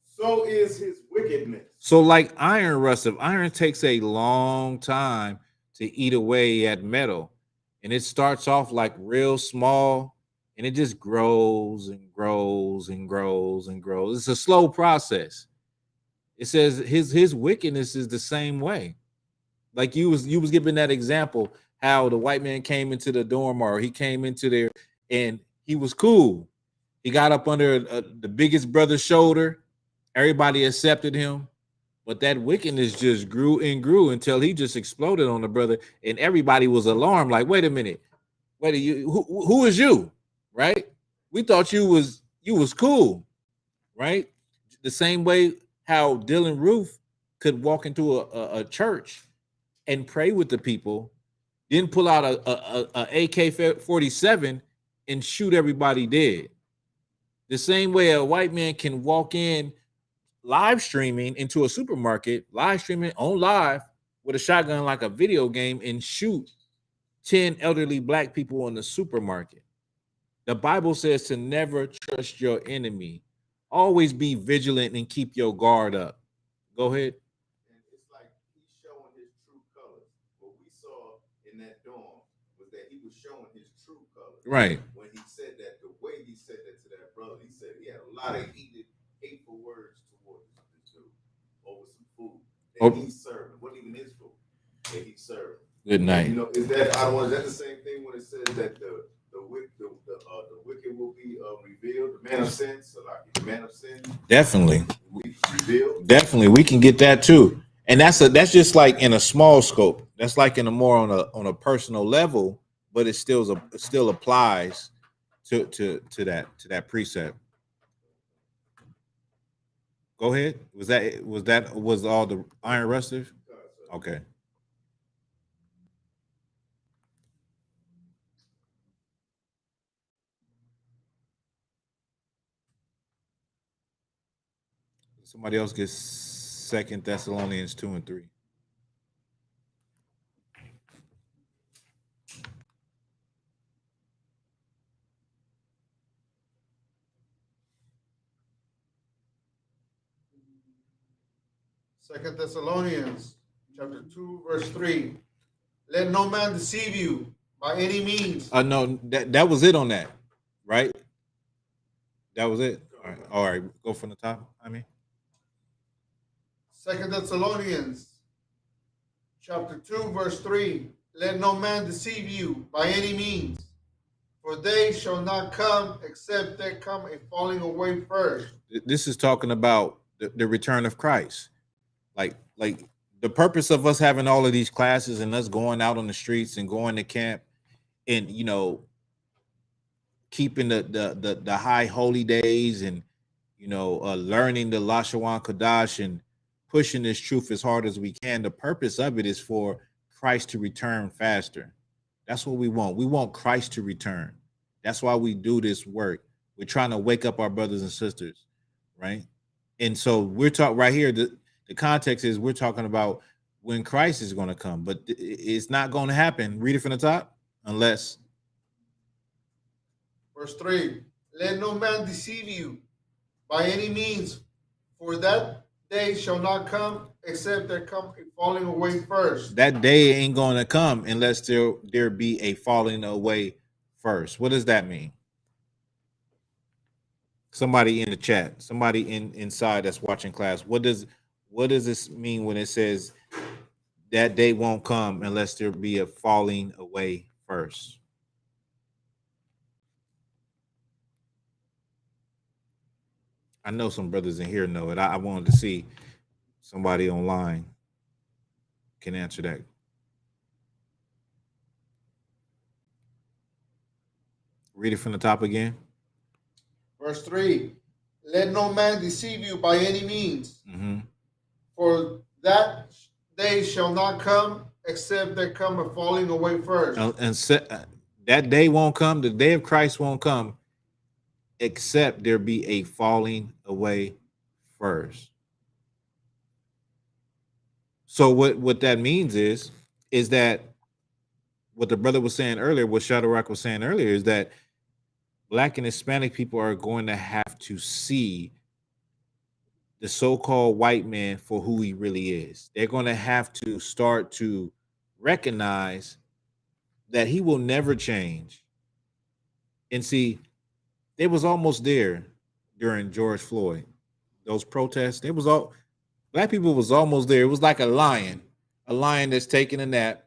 S6: so is his wickedness.
S11: So like iron rusted, iron takes a long time to eat away at metal, and it starts off like real small, and it just grows and grows and grows and grows. It's a slow process. It says his wickedness is the same way. Like you was giving that example, how the white man came into the dorm, or he came into there and he was cool. He got up under the biggest brother's shoulder. Everybody accepted him, but that wickedness just grew and grew until he just exploded on the brother, and everybody was alarmed. Like, wait a minute, who is you? Right? We thought you was cool, right? The same way how Dylan Roof could walk into a church and pray with the people, then pull out a AK-47 and shoot everybody dead. The same way a white man can walk in live streaming into a supermarket, live streaming on live with a shotgun like a video game, and shoot 10 elderly Black people in the supermarket. The Bible says to never trust your enemy. Always be vigilant and keep your guard up. Go ahead.
S6: And it's like he's showing his true colors. What we saw in that dorm was that he was showing his true colors.
S11: Right.
S6: When he said that, the way he said that to that brother, he said he had a lot of hateful words towards this dude over some food that he's serving. What even is food that he's serving?
S11: Good night.
S6: Is that the same thing
S11: when it says that the wicked will be revealed, the man of sin, so like the man of sin. Definitely. Revealed. Definitely, we can get that too. And that's just like in a small scope. That's like in a more on a personal level, but it still applies to that precept. Go ahead. Was all the iron rusters? Okay. Somebody else gets 2 Thessalonians 2 and 3.
S10: Second Thessalonians chapter 2, verse 3. Let no man deceive you by any means.
S11: No, that was it on that, right? That was it. All right. Go from the top.
S10: Second Thessalonians chapter 2, verse 3. Let no man deceive you by any means, for they shall not come except there come a falling away first.
S11: This is talking about the return of Christ. Like the purpose of us having all of these classes and us going out on the streets and going to camp and keeping the high holy days and learning the Lashawan Kodash and pushing this truth as hard as we can. The purpose of it is for Christ to return faster. That's what we want. We want Christ to return. That's why we do this work. We're trying to wake up our brothers and sisters, right? And so we're talking right here. The context is we're talking about when Christ is going to come, but it's not going to happen. Read it from the top, unless.
S10: Verse 3. Let no man deceive you by any means, for that day shall not come except there come a falling away first.
S11: That day ain't going to come unless there be a falling away first. What does that mean? Somebody in the chat, somebody inside that's watching class. What does this mean when it says that day won't come unless there be a falling away first? I know some brothers in here know it. I wanted to see somebody online can answer that. Read it from the top again.
S10: Verse 3. Let no man deceive you by any means, for that day shall not come except there come a falling away first.
S11: That day won't come, the day of Christ won't come, except there be a falling away first. So what that means is that what the brother was saying earlier, what Shadrach was saying earlier, is that Black and Hispanic people are going to have to see the so-called white man for who he really is. They're going to have to start to recognize that he will never change. And see, they was almost there during George Floyd. Those protests, Black people was almost there. It was like a lion that's taking a nap,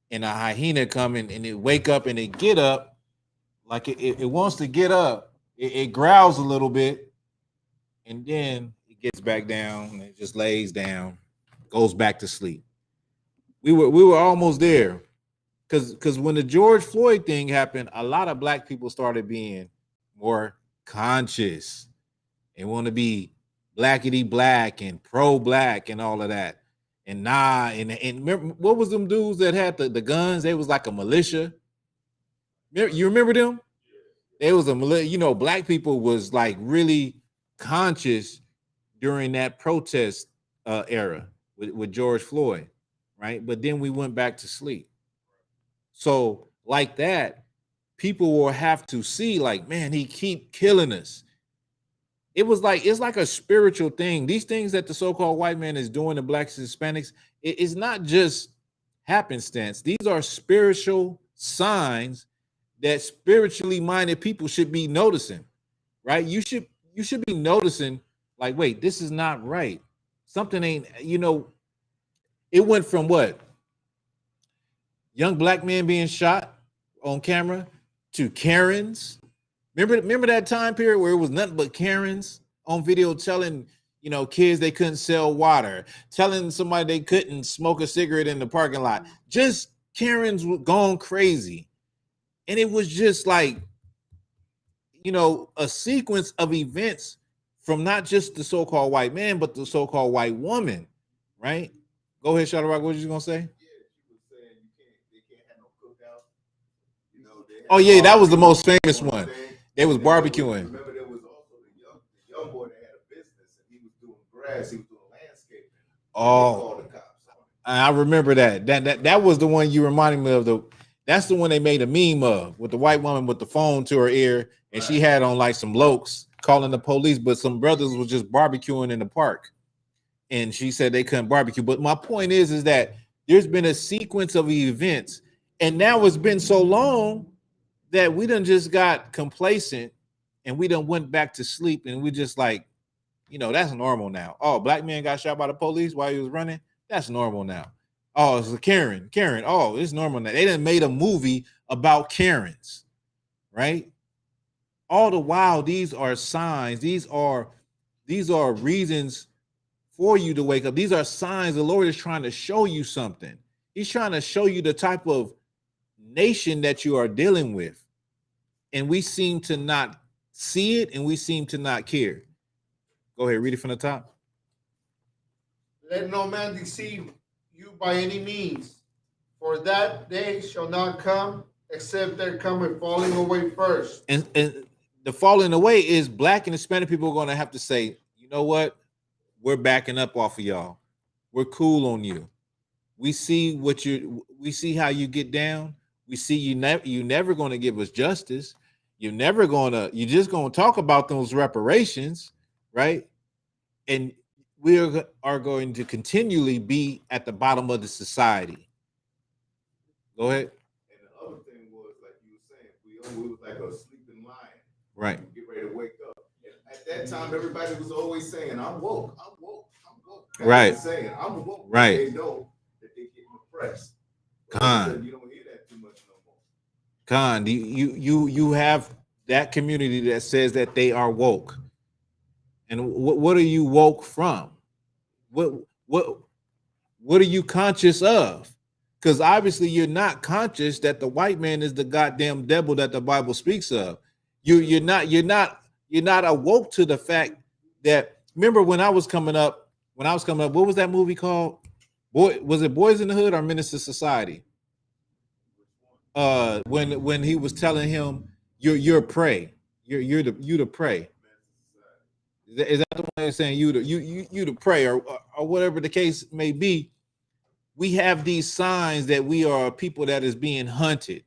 S11: and a hyena coming, and it wake up and it get up, like it wants to get up. It growls a little bit, and then it gets back down, and it just lays down, goes back to sleep. We were almost there, because when the George Floyd thing happened, a lot of Black people started being more conscious and want to be blackity black and pro-black and all of that. And and remember, what was them dudes that had the guns? They was like a militia. You remember them? They was a militia. Black people was like really conscious during that protest era with George Floyd, right? But then we went back to sleep. So like that, people will have to see, like, man, he keep killing us. It's like a spiritual thing. These things that the so-called white man is doing to Blacks and Hispanics, it's not just happenstance. These are spiritual signs that spiritually minded people should be noticing, right? You should be noticing, like, wait, this is not right. Something ain't, it went from what? Young Black men being shot on camera to Karens. Remember that time period where it was nothing but Karens on video telling, you know, kids they couldn't sell water, telling somebody they couldn't smoke a cigarette in the parking lot. Just Karens were gone crazy. And it was just like, you know, a sequence of events from not just the so-called white man, but the so-called white woman, right? Go ahead, Shadow Rock. What was you gonna say? Oh yeah, that was the most famous one. They was barbecuing.
S6: Remember, there was also the young boy that had a business and he was doing grass, he was doing landscaping.
S11: Oh, I remember that. That was the one you reminded me of. That's the one they made a meme of, with the white woman with the phone to her ear, and she had on like some lokes calling the police, but some brothers was just barbecuing in the park, and she said they couldn't barbecue. But my point is that there's been a sequence of events, and now it's been so long that we done just got complacent, and we done went back to sleep, and we just like, you know, that's normal now. Oh, black man got shot by the police while he was running. That's normal now. Oh, it's a Karen. Oh, it's normal now. They done made a movie about Karens, right? All the while, these are signs. These are reasons for you to wake up. These are signs the Lord is trying to show you something. He's trying to show you the type of nation that you are dealing with. And we seem to not see it, and we seem to not care. Go ahead, read it from the top.
S10: Let no man deceive you by any means, for that day shall not come except there come a falling away first.
S11: And the falling away is black and Hispanic people are going to have to say, you know what? We're backing up off of y'all. We're cool on you. We see how you get down. We see you never going to give us justice. You're just going to talk about those reparations, right? And we are going to continually be at the bottom of the society. Go ahead.
S6: And the other thing was, like you were saying, we was like a sleeping lion.
S11: Right.
S6: Get ready to wake up. And at that time, everybody was always saying, I'm woke. God
S11: right.
S6: Saying, I'm woke.
S11: Right.
S6: They know that they get oppressed.
S11: Khan.
S6: You don't hear that too much no more.
S11: Khan, you have that community that says that they are woke. And what are you woke from? What are you conscious of? Because obviously you're not conscious that the white man is the goddamn devil that the Bible speaks of. You're not awoke to the fact that, remember when I was coming up, what was that movie called? Was it Boys in the Hood or Minister Society? When he was telling him you're prey, you're the prey. Is that the one that's saying you the prey, or whatever the case may be? We have these signs that we are a people that is being hunted.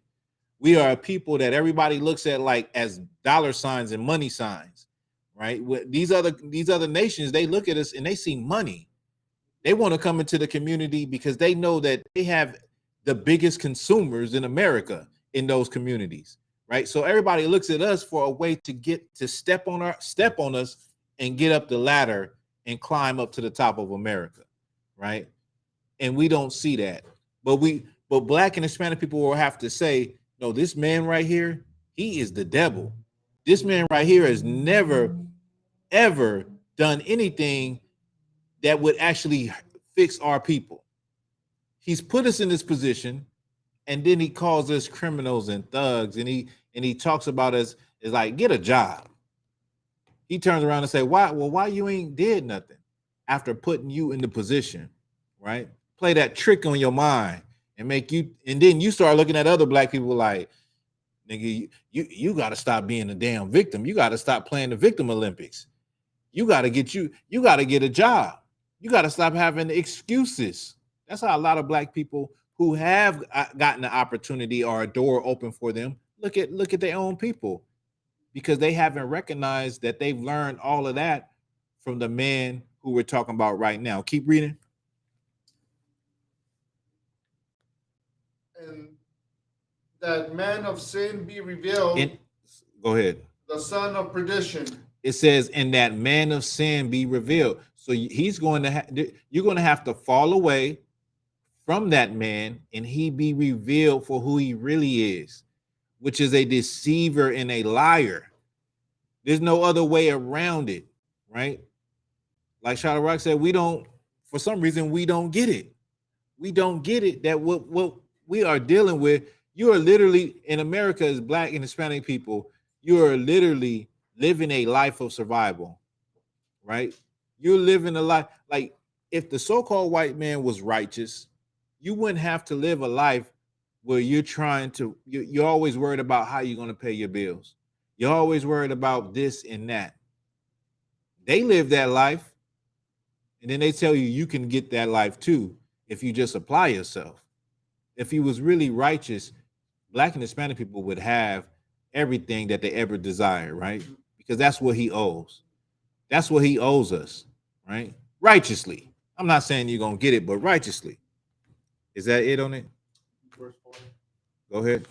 S11: We are a people that everybody looks at like as dollar signs and money signs, right? These other nations, they look at us and they see money. They want to come into the community because they know that they have the biggest consumers in America in those communities, right? So everybody looks at us for a way to get to step on us and get up the ladder and climb up to the top of America, right? And we don't see that. But black and Hispanic people will have to say, no, this man right here, he is the devil. This man right here has never, ever done anything that would actually fix our people. He's put us in this position, and then he calls us criminals and thugs, and he talks about us as like, get a job. He turns around and say, why you ain't did nothing after putting you in the position, right? Play that trick on your mind and then you start looking at other black people like, nigga, you got to stop being a damn victim. You got to stop playing the victim Olympics. You got to get a job. You got to stop having excuses. That's how a lot of black people who have gotten the opportunity or a door open for them look at their own people, because they haven't recognized that they've learned all of that from the man who we're talking about right now. Keep reading.
S10: And that man of sin be revealed.
S11: Go ahead.
S10: The son of perdition.
S11: It says, and that man of sin be revealed. So you're going to have to fall away from that man and he be revealed for who he really is. which is a deceiver and a liar. There's no other way around it, right? Like Shadow Rock said, for some reason, we don't get it. We don't get it that what we are dealing with, you are literally, in America, as Black and Hispanic people, you are literally living a life of survival, right? You're living a life, like if the so-called white man was righteous, you wouldn't have to live a life where you're always worried about how you're going to pay your bills. You're always worried about this and that. They live that life, and then they tell you you can get that life too if you just apply yourself. If he was really righteous, Black and Hispanic people would have everything that they ever desire, right? Because that's what he owes. That's what he owes us, right? Righteously. I'm not saying you're going to get it, but righteously. Is that it on it? Go ahead.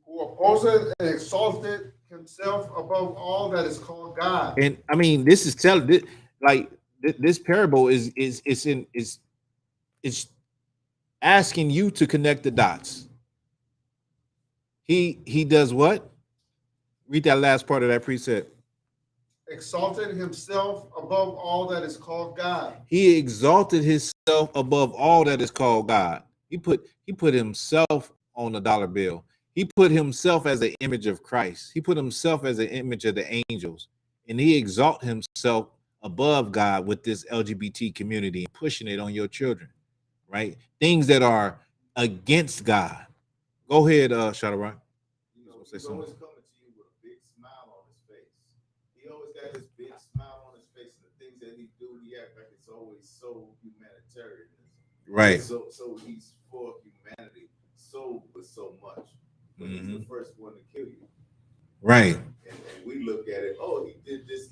S10: Who opposes and exalted himself above all that is called God.
S11: And I mean, this is this parable is asking you to connect the dots. He does what? Read that last part of that precept.
S10: Exalted himself above all that is called God.
S11: He exalted himself above all that is called God. He put himself on the dollar bill. He put himself as an image of Christ. He put himself as an image of the angels. And he exalt himself above God with this LGBT community and pushing it on your children, right? Things that are against God. Go ahead, Shadow Rock.
S6: He's always coming to you with a big smile on his face. He always got this big smile on his face, and the things that he do, he act like it's always so humanitarian.
S11: Right.
S6: So he's for humanity, so with so much. But he's the first one to kill you.
S11: Right.
S6: And we look at it, oh, he did this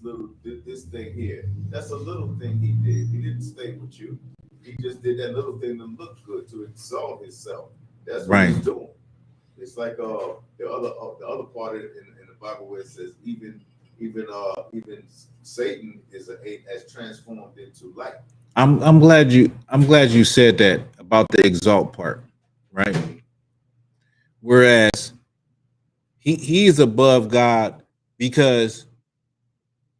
S6: thing here. That's a little thing he did. He didn't stay with you. He just did that little thing to look good, to exalt himself. That's what he's doing. It's like the other part in the Bible where it says even Satan has transformed into light.
S11: I'm glad you said that about the exalt part, right? Whereas he is above God because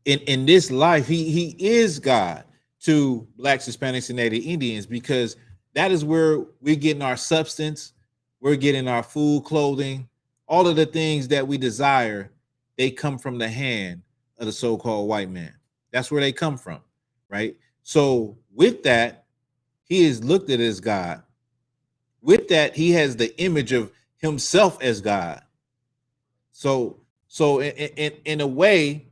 S11: in this life he is God to Blacks, Hispanics, and Native Indians, because that is where we're getting our substance, we're getting our food, clothing, all of the things that we desire. They come from the hand of the so-called white man. That's where they come from, right? So with that, he is looked at as God. With that, he has the image of himself as God. So in a way,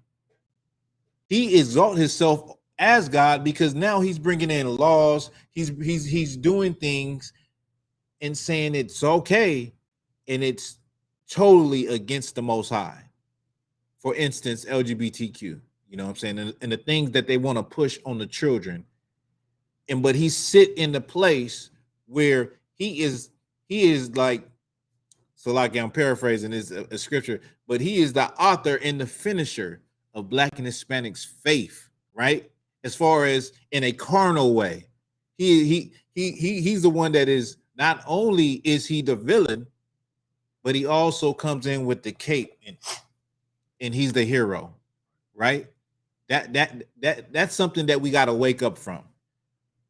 S11: he exalts himself as God because now he's bringing in laws. He's doing things and saying it's okay, and it's totally against the Most High. For instance, LGBTQ. You know what I'm saying? And the things that they want to push on the children. But he sit in the place where he is like, so like I'm paraphrasing this a scripture, but he is the author and the finisher of Black and Hispanics faith, right? As far as in a carnal way, he's the one that is, not only is he the villain, but he also comes in with the cape and he's the hero, right? That's something that we got to wake up from.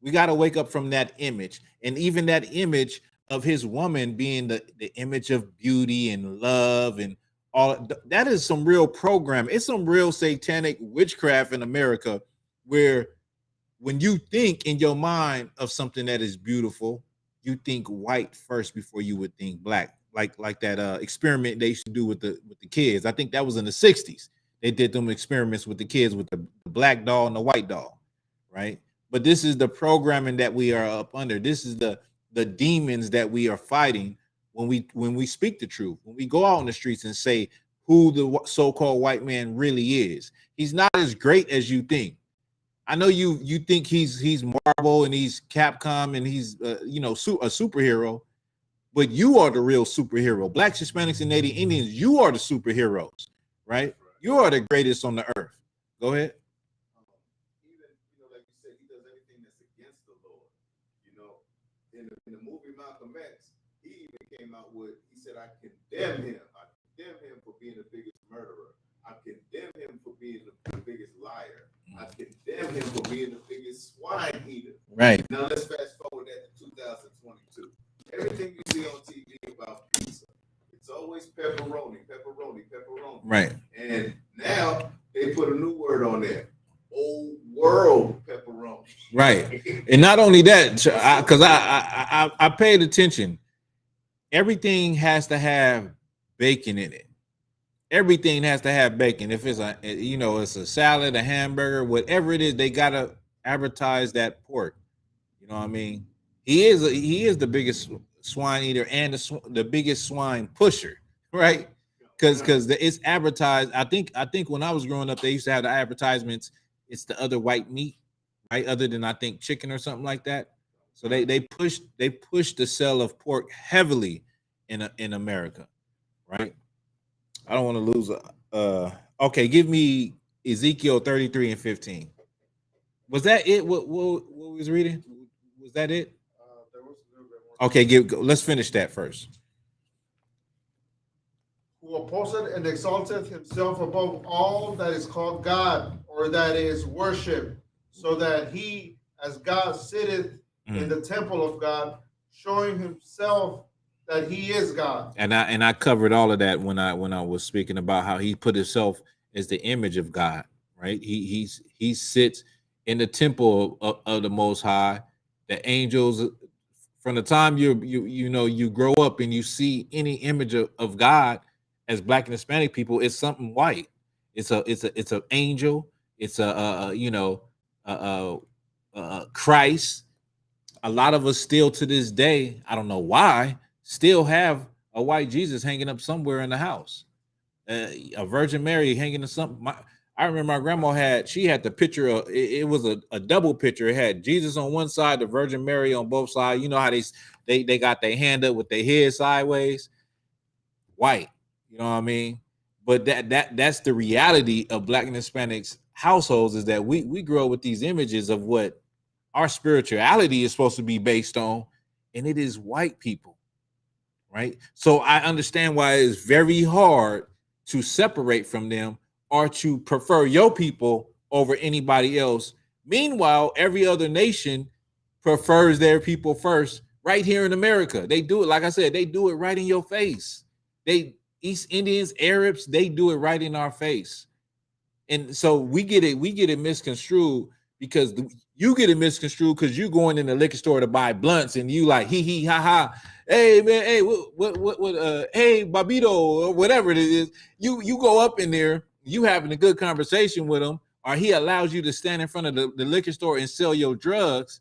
S11: We got to wake up from that image, and even that image of his woman being the image of beauty and love and all that is some real program. It's some real satanic witchcraft in America, where when you think in your mind of something that is beautiful, you think white first before you would think Black. Like that experiment they used to do with the kids. I think that was in the 60s. They did them experiments with the kids with the black doll and the white doll, right? But this is the programming that we are up under. This is the demons that we are fighting when we speak the truth. When we go out in the streets and say who the so-called white man really is. He's not as great as you think. I know you think he's Marvel and he's Capcom and he's a superhero, but you are the real superhero. Blacks, Hispanics, and Native Indians, you are the superheroes, right? You are the greatest on the earth. Go ahead.
S6: Even, like you said, he does anything that's against the Lord. In the movie Malcolm X, he even came out with, he said, I condemn him. I
S12: condemn him for being the biggest murderer. I condemn him for being the biggest liar. I condemn him for being the biggest swine eater.
S11: Right.
S12: Now let's fast forward that to 2022. Everything you see on TV about pizza, it's always pepperoni, pepperoni, pepperoni.
S11: Right.
S12: And now they put a new word on there. Old world pepperoni.
S11: Right. And not only that, because I paid attention. Everything has to have bacon in it. Everything has to have bacon. If it's it's a salad, a hamburger, whatever it is, they gotta advertise that pork. You know what I mean? He is the biggest swine eater and the biggest swine pusher, right? Because it's advertised. I think when I was growing up, they used to have the advertisements. It's the other white meat, right? Other than I think chicken or something like that. So they push the sale of pork heavily in America, right? I don't want to lose. Okay, give me Ezekiel 33 and 15. Was that it? What we was reading? Was that it?
S10: There was a little bit more.
S11: Okay, let's finish that first.
S10: Who opposeth and exalteth himself above all that is called God, or that is worship, so that he, as God, sitteth in the temple of God, showing himself that he is God. And
S11: I covered all of that when I was speaking about how he put himself as the image of God, right? He sits in the temple of the Most High. The angels, from the time you grow up and you see any image of God as Black and Hispanic people, it's something white. It's an angel. It's Christ. A lot of us still to this day, I don't know why, still have a white Jesus hanging up somewhere in the house, a Virgin Mary hanging in something. I remember my grandma had the picture of it was a double picture. It had Jesus on one side, the Virgin Mary on both sides. You know how they got their hand up with their head sideways, white. You know what I mean? But that's the reality of Black and Hispanics households, is that we grow up with these images of what our spirituality is supposed to be based on, and it is white people. Right. So I understand why it's very hard to separate from them or to prefer your people over anybody else. Meanwhile, every other nation prefers their people first. Right here in America, they do it. Like I said, they do it right in your face. East Indians, Arabs, they do it right in our face. And so we get it misconstrued, because you get it misconstrued because you going in the liquor store to buy blunts and you like hee ha ha. Hey man, hey what hey Babito, or whatever it is. You go up in there, you having a good conversation with him, or he allows you to stand in front of the liquor store and sell your drugs,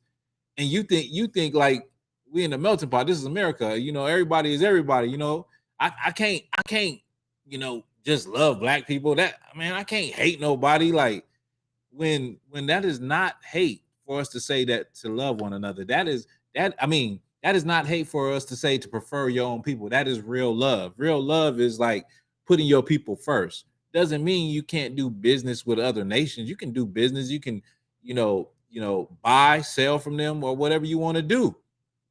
S11: and you think like we in the melting pot. This is America, everybody is everybody. I can't just love Black people. I can't hate nobody. Like when that is not hate for us to say that to love one another. That is not hate for us to say to prefer your own people. That is real love. Real love is like putting your people first. Doesn't mean you can't do business with other nations. You can do business. You can, buy, sell from them, or whatever you want to do.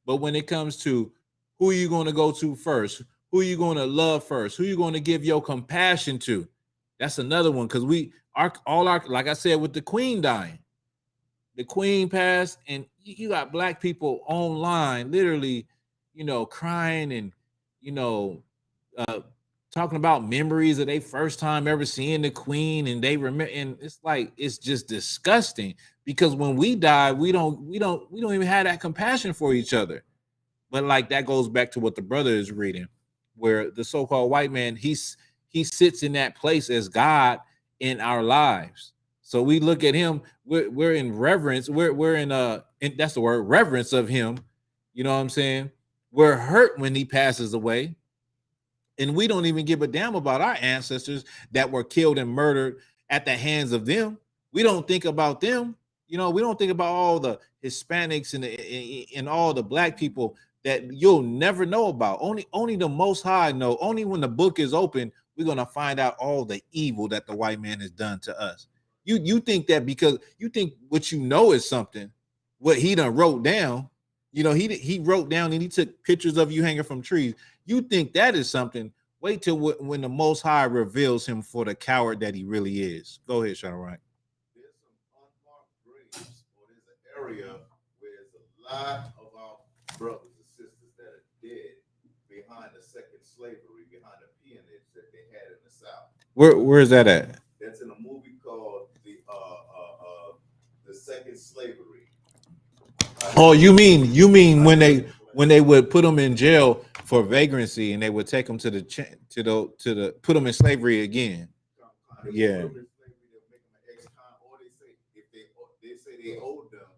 S11: But when it comes to who are you going to go to first, who are you going to love first, who are you going to give your compassion to, that's another one. Because like I said, with the Queen dying, the Queen passed, and you got Black people online literally, crying and, talking about memories of their first time ever seeing the Queen, and they remember, and it's like, it's just disgusting, because when we die, we don't even have that compassion for each other. But like, that goes back to what the brother is reading, where the so-called white man, he sits in that place as God in our lives. So we look at him, we're in reverence, we're in that's the word, reverence of him. You know what I'm saying? We're hurt when he passes away. And we don't even give a damn about our ancestors that were killed and murdered at the hands of them. We don't think about them. We don't think about all the Hispanics and all the Black people that you'll never know about. Only the Most High know. Only when the book is open, we're going to find out all the evil that the white man has done to us. You think that because you think what you know is something, what he done wrote down, he wrote down and he took pictures of you hanging from trees. You think that is something. Wait till when the Most High reveals him for the coward that he really is. Go ahead, Shadrach.
S12: There's some unmarked graves, or there's an area where there's a lot of our brothers and sisters that are dead behind the second slavery, behind the peonage that they had in the South.
S11: Where is that at?
S12: That's in a movie called the Second Slavery.
S11: Oh, you mean when they would put them in jail for vagrancy and they would take them to the put them in slavery again? Yeah.
S12: Or they say they owed them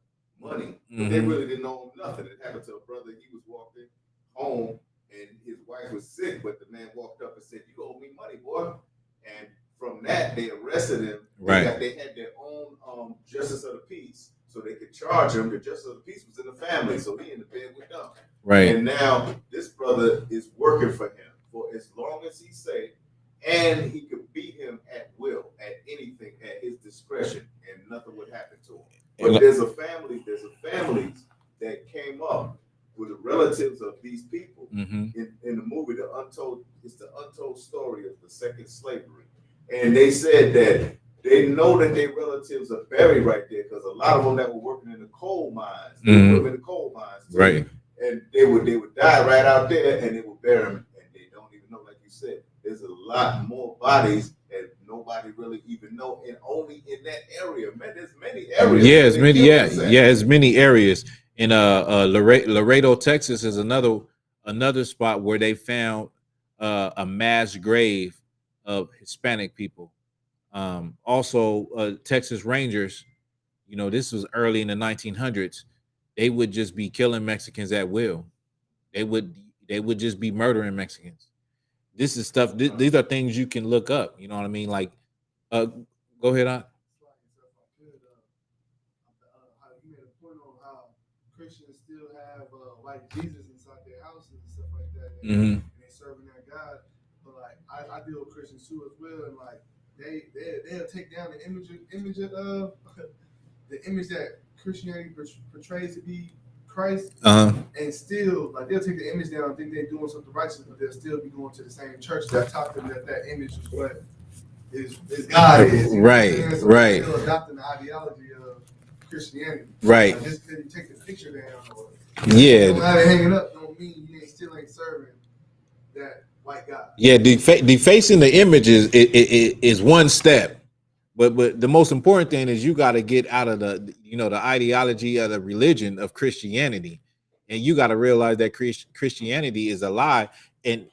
S12: money, but they really didn't owe them nothing. It happened to a brother. He was walking home and his wife was sick, but the man walked up and said, "You owe me money, boy." And from that, they arrested him.
S11: Right.
S12: They had their own justice of the peace, so they could charge him. The justice of the peace was in the family, so he in the bed with them.
S11: Right.
S12: And now this brother is working for him for as long as he say, and he could beat him at will, at anything, at his discretion, and nothing would happen to him. But there's families that came up with the relatives of these people in the movie. It's the untold story of the second slavery. And they said that they know that their relatives are buried right there because a lot of them that were working in the coal mines, they were in the coal mines too.
S11: Right.
S12: And they would die right out there, and they would bury them, and they don't even know. Like you said, there's a lot more bodies that nobody really even know, and only in that area, man. There's many areas.
S11: Yeah, it's many. It's many areas. In Laredo, Texas, is another spot where they found a mass grave of Hispanic people. Also, Texas Rangers. You know, this was early in the 1900s. They would just be killing Mexicans at will. They would just be murdering Mexicans. This is stuff. These are things you can look up. You know what I mean? Like, go ahead, on.
S10: You made a point on how Christians still have white Jesus inside their houses and stuff like that, and they serving their God. But like, I deal with Christians too as well, and like they'll take down the image of the image that Christianity portrays to be Christ, and still like they'll take the image down and think they're doing something righteous, but they'll still be going to the same church that taught them that image is what is God is.
S11: Right,
S10: so
S11: right.
S10: They're still adopting the ideology of Christianity.
S11: Right.
S10: Like just because you take the picture down, or
S11: Yeah.
S10: don't have it hanging up, don't mean you still ain't serving that white God.
S11: Yeah, defacing the image is one step. But the most important thing is you got to get out of the ideology of the religion of Christianity, and you got to realize that Christianity is a lie. And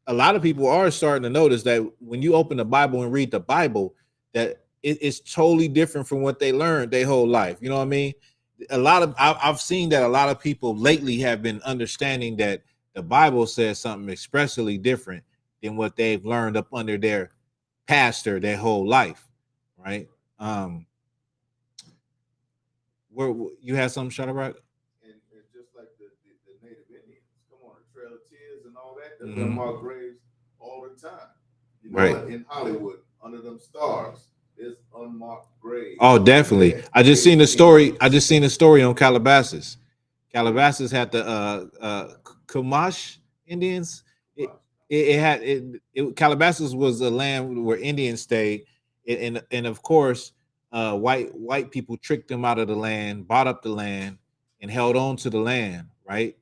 S11: a lot of people are starting to notice that when you open the Bible and read the Bible, that it's totally different from what they learned their whole life. You know what I mean? I've seen that a lot of people lately have been understanding that the Bible says something expressly different than what they've learned up under their pastor their whole life. Right. Where you had something, Shadrach?
S12: And just like the Native Indians, come on, the Trail of Tears and all that, there's unmarked graves all the time. You know,
S11: right.
S12: In Hollywood, under them stars, there's unmarked graves.
S11: Oh, definitely. I just seen a story on Calabasas. Calabasas had the Chumash Indians. Calabasas was a land where Indians stayed. And of course, white people tricked them out of the land, bought up the land, and held on to the land, right?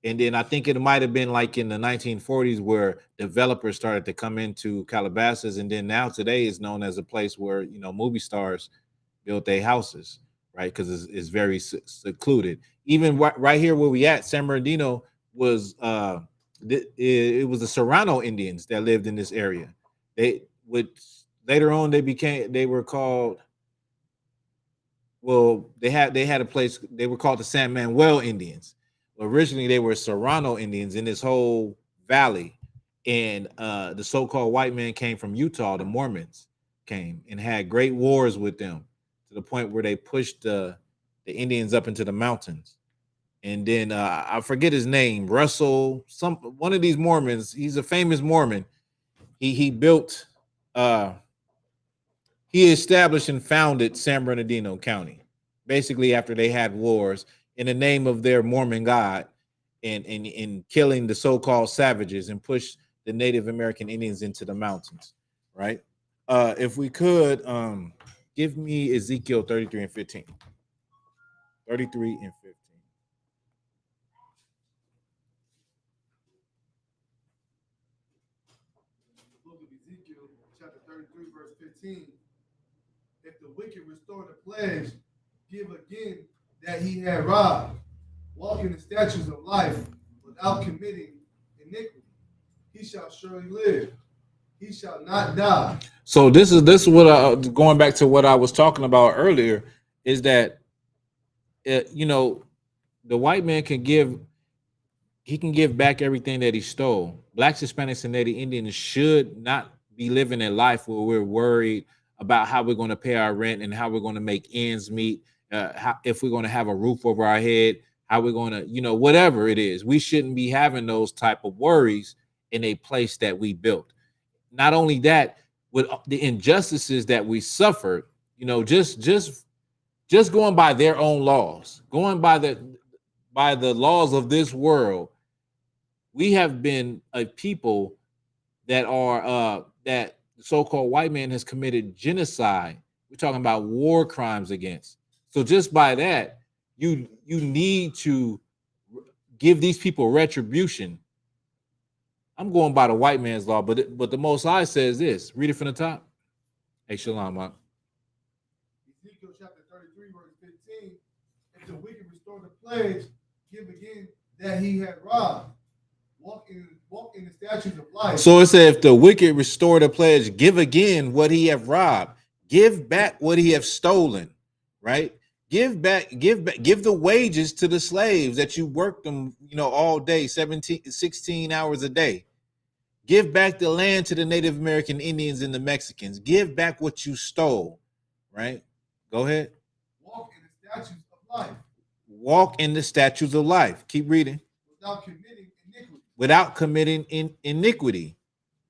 S11: And then I think it might have been like in the 1940s where developers started to come into Calabasas, and then now today is known as a place where movie stars built their houses, right? Because it's very secluded. Even right here where we at, San Bernardino was it was the Serrano Indians that lived in this area. Later on, they were called. Well, they had a place. They were called the San Manuel Indians. Originally, they were Serrano Indians in this whole valley, and the so-called white man came from Utah. The Mormons came and had great wars with them to the point where they pushed the Indians up into the mountains. And then I forget his name, Russell. One of these Mormons. He's a famous Mormon. He built. He established and founded San Bernardino County, basically after they had wars in the name of their Mormon God, and killing the so-called savages, and pushed the Native American Indians into the mountains, right? If we could, give me Ezekiel 33 and 15. 33 and 15.
S10: The book of Ezekiel, chapter 33, verse 15. If the wicked restore the pledge, give again that he had robbed, walk in the statutes of life without committing iniquity, he shall surely live. He shall not die.
S11: So this is what I, going back to what I was talking about earlier, is that you know, the white man can give back everything that he stole. Blacks, Hispanics, and Native Indians should not be living a life where we're worried about how we're going to pay our rent and how we're going to make ends meet, if we're going to have a roof over our head, how we're going to, you know, whatever it is. We shouldn't be having those type of worries in a place that we built. Not only that, with the injustices that we suffered, you know, just going by their own laws, going by the laws of this world, we have been a people that are that the so-called white man has committed genocide. We're talking about war crimes against. So just by that, you need to give these people retribution. I'm going by the white man's law, but the Most High says this. Read it from the top. Hey, Shalom, Mark.
S10: Ezekiel chapter 33, verse 15. If the wicked restore the pledge, give again that he had robbed. Walk in the statutes of life.
S11: So it said, if the wicked restore the pledge, give again what he have robbed. Give back what he have stolen, right? Give the wages to the slaves that you worked them, you know, all day, 16 hours a day. Give back the land to the Native American Indians and the Mexicans. Give back what you stole, right? Go ahead.
S10: Walk in the statutes of life.
S11: Walk in the statutes of life. Keep reading.
S10: Without committing iniquity.
S11: Without committing iniquity.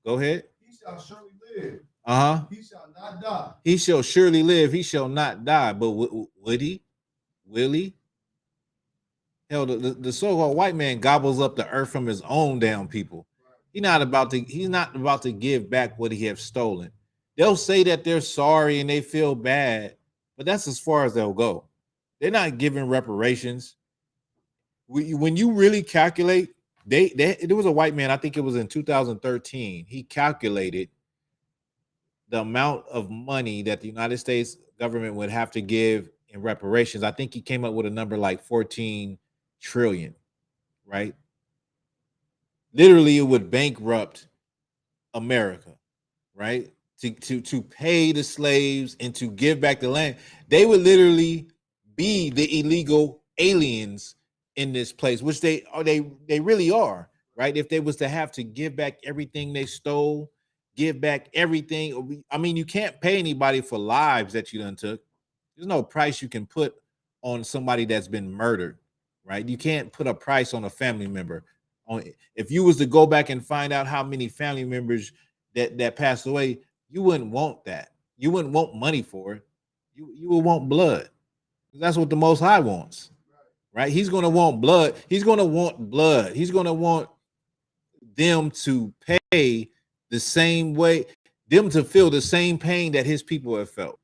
S11: Go ahead.
S10: He shall surely live.
S11: He
S10: shall not die.
S11: He shall surely live. He shall not die. But would he? Will he? Hell, the so-called white man gobbles up the earth from his own damn people. He's not about to give back what he have stolen. They'll say that they're sorry and they feel bad, but that's as far as they'll go. They're not giving reparations. When you really calculate, there was a white man, I think it was in 2013. He calculated the amount of money that the United States government would have to give in reparations. I think he came up with a number like 14 trillion, right? Literally, it would bankrupt America, right? To pay the slaves and to give back the land. They would literally be the illegal aliens in this place, which they really are, right? If they was to have to give back everything they stole, give back everything. I mean, you can't pay anybody for lives that you done took. There's no price you can put on somebody that's been murdered, right? You can't put a price on a family member. If you was to go back and find out how many family members that passed away, you wouldn't want that. You wouldn't want money for it. You would want blood. That's what the Most High wants, right? He's going to want blood. He's going to want blood. He's going to want them to pay the same way, them to feel the same pain that his people have felt.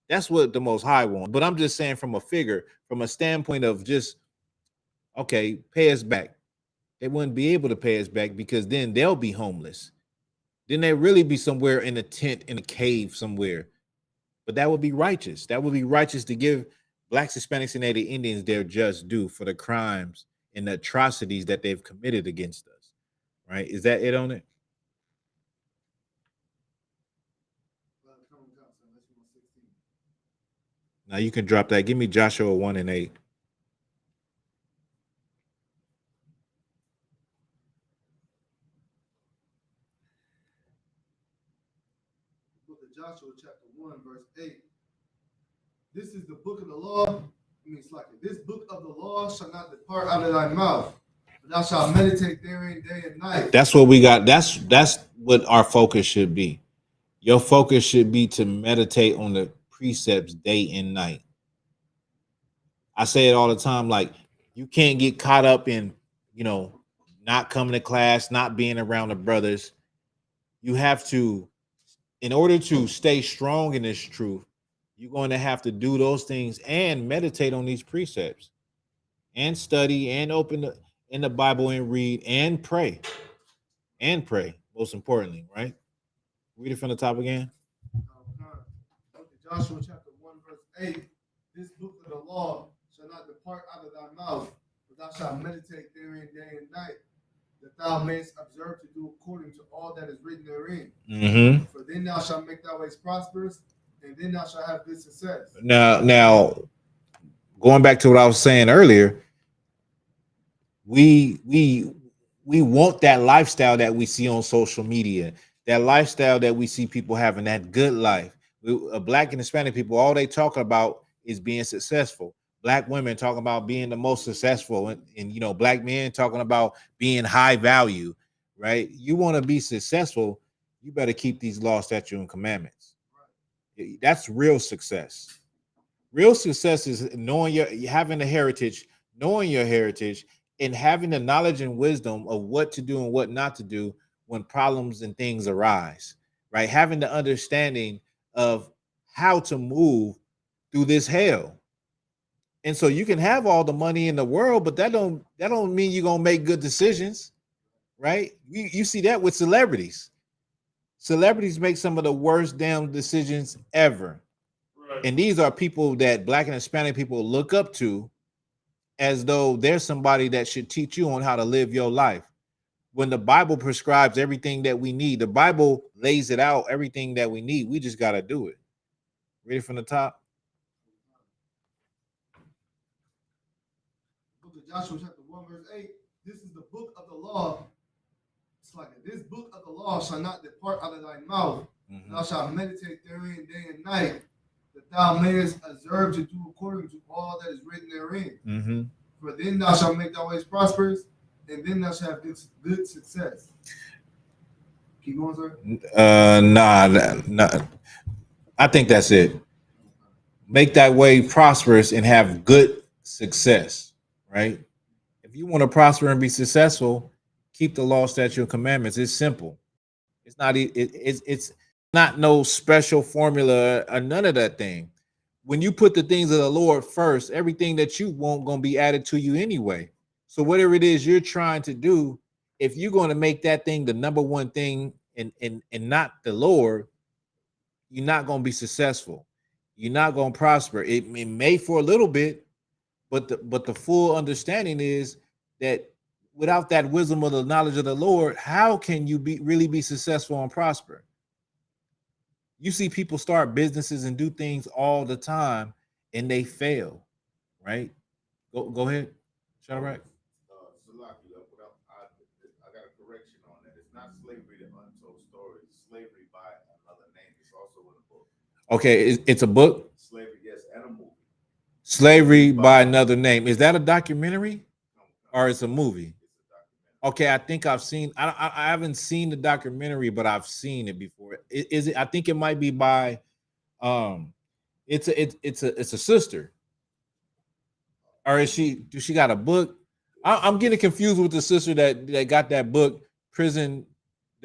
S11: That's what the Most High wants. But I'm just saying from a standpoint of just, okay, pay us back. They wouldn't be able to pay us back because then they'll be homeless. Then they'll really be somewhere in a tent, in a cave somewhere. But that would be righteous. That would be righteous to give Blacks, Hispanics, and Native Indians their just due for the crimes and the atrocities that they've committed against us, right? Is that it on it? Now you can drop that. Give me Joshua 1 and 8.
S10: Book of Joshua, chapter 1, verse 8. This is the book of the law. This book of the law shall not depart out of thy mouth, but thou shalt meditate therein day and night.
S11: That's what we got. That's what our focus should be. Your focus should be to meditate on the precepts day and night. I say it all the time, like you can't get caught up in, not coming to class, not being around the brothers. You have to, in order to stay strong in this truth, you're going to have to do those things and meditate on these precepts and study and open in the Bible and read and pray. And pray, most importantly, right? Read it from the top again.
S10: Joshua chapter 1, verse 8. This book of the law shall not depart out of thy mouth, but thou shalt meditate therein day and night, that thou mayest observe to do according to all that is written therein.
S11: Mm-hmm.
S10: For then thou shalt make thy ways prosperous, and then thou shalt have good success.
S11: Now, going back to what I was saying earlier, we want that lifestyle that we see on social media, that lifestyle that we see people having, that good life. Black and Hispanic people, all they talk about is being successful. Black women talking about being the most successful, and you know, black men talking about being high value, right? You want to be successful, you better keep these laws, statutes, and commandments. That's real success. Real success is knowing having a heritage, knowing your heritage, and having the knowledge and wisdom of what to do and what not to do when problems and things arise, right? Having the understanding of how to move through this hell. And so you can have all the money in the world, but that don't mean you're gonna make good decisions, right? You see that with celebrities. Celebrities make some of the worst damn decisions ever. Right. And these are people that Black and Hispanic people look up to as though there's somebody that should teach you on how to live your life. When the Bible prescribes everything that we need, the Bible lays it out, everything that we need. We just got to do it. Read it from the top.
S10: Book of Joshua chapter 1, verse 8. This is the book of the law. It's like this book of the law shall not depart out of thy mouth. Mm-hmm. Thou shalt meditate therein day and night, that thou mayest observe to do according to all that is written therein. Mm-hmm. For then thou shalt make thy ways prosperous, and then thou shalt have good success. Keep going, sir.
S11: Nah. I think that's it. Make that way prosperous and have good success, right? If you want to prosper and be successful, keep the law, statute, and commandments. It's simple. It's not. It's not no special formula or none of that thing. When you put the things of the Lord first, everything that you want gonna be added to you anyway. So whatever it is you're trying to do, if you're going to make that thing the number one thing and not the Lord, you're not going to be successful. You're not going to prosper. It may for a little bit, but the full understanding is that without that wisdom or the knowledge of the Lord, how can you really be successful and prosper? You see people start businesses and do things all the time and they fail, right? Go ahead, Shadrach.
S12: I got a correction on that. It's not slavery to untold stories. Slavery by another name. It's also in a book.
S11: Okay, it's a book?
S12: Slavery, yes, and a movie.
S11: Slavery by another name. Is that a documentary or it's a movie? Okay, I think I've seen. I haven't seen the documentary, but I've seen it before. Is it? I think it might be by. It's a sister. Or is she? Do she got a book? I'm getting confused with the sister that got that book, the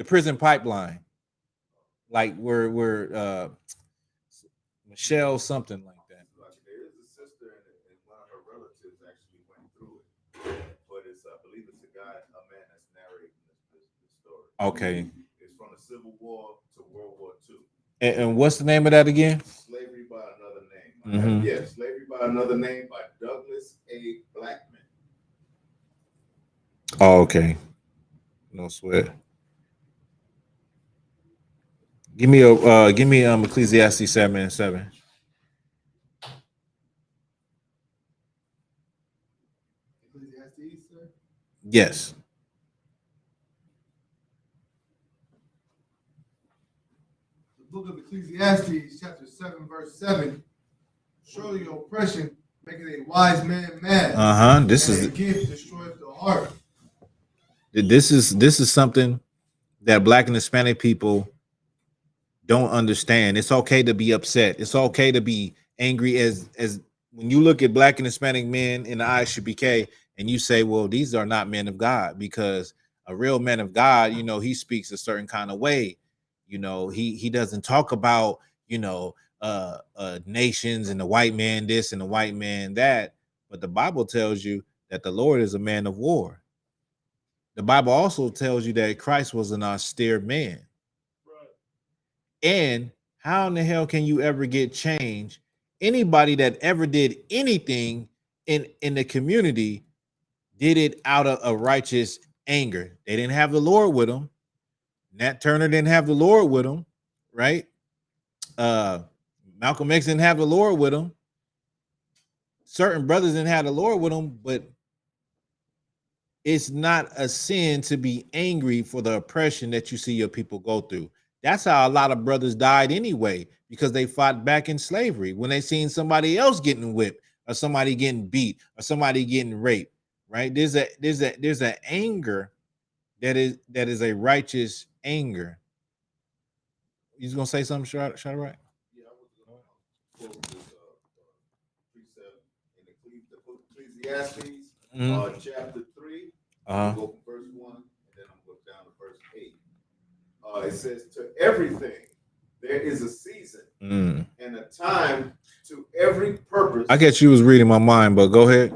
S11: prison pipeline, like where Michelle something like that.
S12: There is a sister and one of her relatives actually went through it, but I believe it's a man that's narrating this story.
S11: Okay.
S12: It's from the Civil War to World War II.
S11: And what's the name of that again?
S12: Slavery by Another Name.
S11: Mm-hmm.
S12: Yes, Slavery by Another Name by Douglas A. Blackman.
S11: Oh, okay. No sweat. Give me Ecclesiastes 7:7.
S10: Ecclesiastes, sir?
S11: Yes.
S10: The book of Ecclesiastes, chapter 7, verse 7. Surely oppression maketh a wise man mad.
S11: This is
S10: a gift destroyeth the heart.
S11: This is something that Black and Hispanic people don't understand. It's okay to be upset. It's okay to be angry. As when you look at Black and Hispanic men in the ISUPK, and you say, well, these are not men of God, because a real man of God, he speaks a certain kind of way. He doesn't talk about, nations and the white man this and the white man that. But the Bible tells you that the Lord is a man of war. The Bible also tells you that Christ was an austere man. And how in the hell can you ever get change? Anybody that ever did anything in the community did it out of a righteous anger. They didn't have the Lord with them. Nat Turner didn't have the Lord with him, right? Malcolm X didn't have the Lord with him. Certain brothers didn't have the Lord with them, but it's not a sin to be angry for the oppression that you see your people go through. That's how a lot of brothers died anyway, because they fought back in slavery when they seen somebody else getting whipped or somebody getting beat or somebody getting raped, right? There's an anger that is a righteous anger. You was gonna say something, Shadrach?
S12: Yeah, I was going to quote this precept in Ecclesiastes, chapter 3. I'll go from verse 1, and then I'm going down to verse 8. It says, to everything there is a season and a time to every purpose.
S11: I guess you was reading my mind, but go ahead.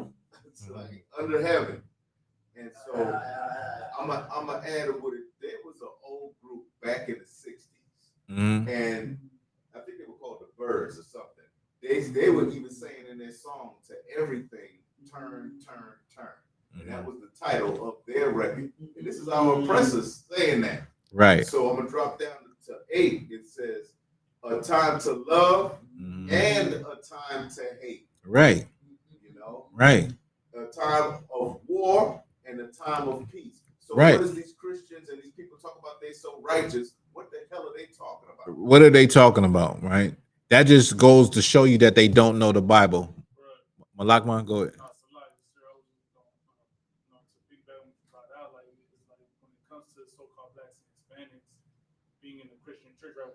S12: It's like under heaven. And so I'm gonna add with it. There was an old group back in the 60s, and I think they were called the Birds or something. They were even saying in their song, to everything, turn, turn, turn. And that was the title of their record. And this is our oppressors saying that.
S11: Right.
S12: So I'm gonna drop down to 8. It says, a time to love and a time to hate.
S11: Right. Right.
S12: A time of war and a time of peace. So
S11: right.
S12: What is these Christians and these people talk about? They so righteous. What the hell are they talking about?
S11: What are they talking about? Right. That just goes to show you that they don't know the Bible. Right. Malakman, go ahead.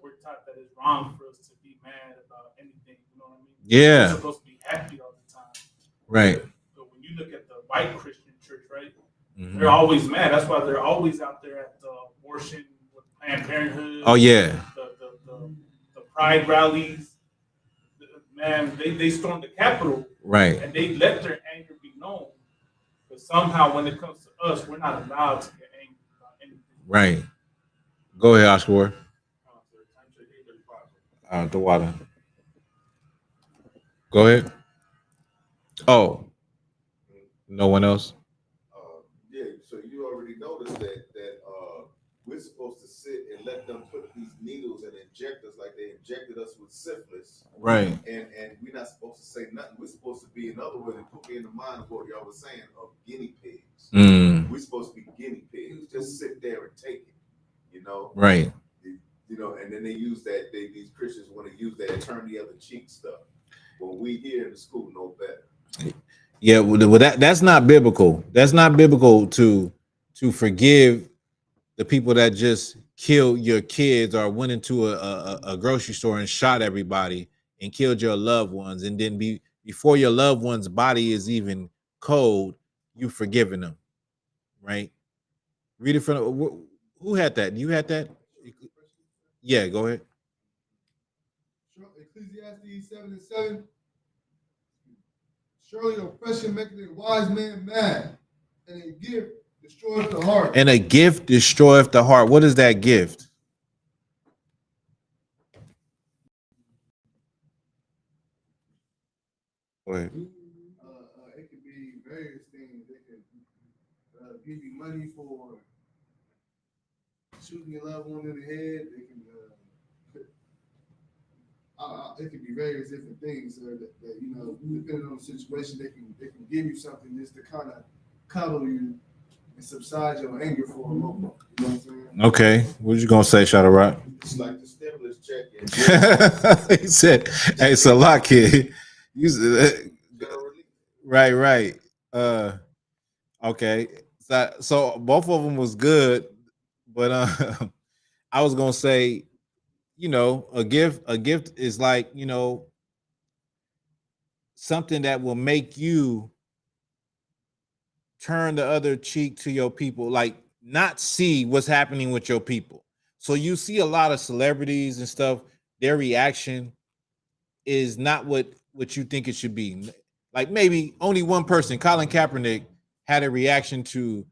S13: We're taught that it's wrong for us to be mad about anything, you know what I mean?
S11: Yeah.
S13: We're supposed to be happy all the time.
S11: Right.
S13: But when you look at the white Christian church, right, they're always mad. That's why they're always out there at the abortion with Planned Parenthood.
S11: Oh yeah.
S13: The pride rallies. Man, they stormed the Capitol.
S11: Right.
S13: And they let their anger be known. But somehow when it comes to us, we're not allowed to get angry about anything.
S11: Right. Go ahead, Oscar. The water. Go ahead. Oh, no one else.
S12: Yeah. So you already noticed that we're supposed to sit and let them put these needles and inject us like they injected us with syphilis.
S11: Right.
S12: And we're not supposed to say nothing. We're supposed to be, in other words, put me in the mind of what y'all was saying of guinea pigs. We're supposed to be guinea pigs. Just sit there and take it.
S11: Right.
S12: And then they use that. These Christians want to use that turn the other cheek stuff. Well, we here in the school know better.
S11: Yeah, well, that's not biblical. That's not biblical to forgive the people that just killed your kids or went into a grocery store and shot everybody and killed your loved ones, and then before your loved one's body is even cold, you forgiven them, right? Read it from who had that? You had that? Yeah, go ahead.
S10: Ecclesiastes 7:7. Surely oppression maketh a wise man mad, and a gift destroyeth the heart.
S11: And a gift destroyeth the heart. What is that gift? Go ahead.
S10: It could be various things. They could give you money for shooting your loved one in the head. They can. It could be various different things that depending on the situation, they can give you something just to kind of cuddle you and subside your anger for a moment. You know what I'm saying?
S11: Okay, what you gonna say, Shadrach?
S12: It's like the stimulus check.
S11: He said, "Hey, it's a lot, kid." Right. Okay. So both of them was good, but I was gonna say, a gift is like, something that will make you turn the other cheek to your people, like not see what's happening with your people. So you see a lot of celebrities and stuff, their reaction is not what you think it should be. Like maybe only one person, Colin Kaepernick, had a reaction to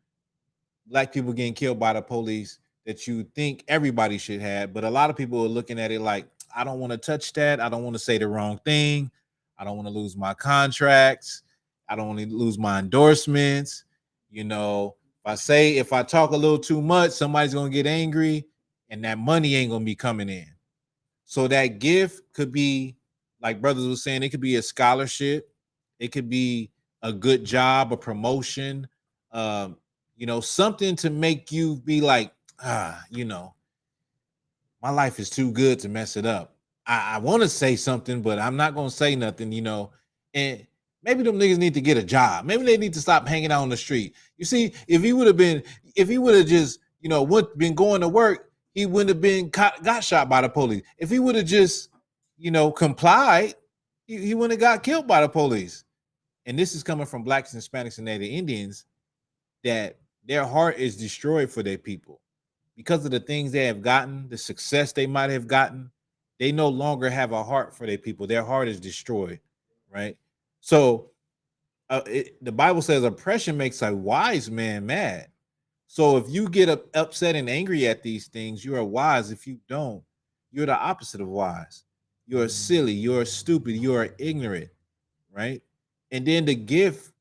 S11: black people getting killed by the police that you think everybody should have, but a lot of people are looking at it like, I don't want to touch that. I don't want to say the wrong thing. I don't want to lose my contracts. I don't want to lose my endorsements. You know, if I talk a little too much, somebody's going to get angry and that money ain't going to be coming in. So that gift could be, like brothers was saying, it could be a scholarship. It could be a good job, a promotion, you know, something to make you be like, you know, my life is too good to mess it up. I want to say something, but I'm not going to say nothing, you know, and maybe them niggas need to get a job. Maybe they need to stop hanging out on the street. You see, if he would have just, you know, been going to work, he wouldn't have been got shot by the police. If he would have just, you know, complied, he wouldn't have got killed by the police. And this is coming from blacks, Hispanics, and Native Indians, that their heart is destroyed for their people. Because of the things they have gotten, the success they might have gotten, they no longer have a heart for their people. Their heart is destroyed, right? So the Bible says oppression makes a wise man mad. So if you get upset and angry at these things, you are wise. If you don't, you're the opposite of wise. You're silly, you're stupid, you're ignorant, right? And then the gift,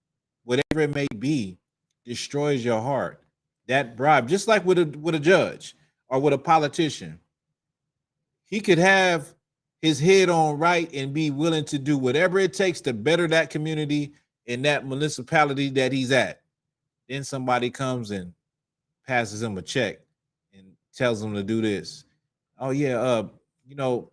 S11: whatever it may be, destroys your heart. That bribe, just like with a judge or with a politician, he could have his head on right and be willing to do whatever it takes to better that community in that municipality that he's at. Then somebody comes and passes him a check and tells him to do this. Oh yeah, you know,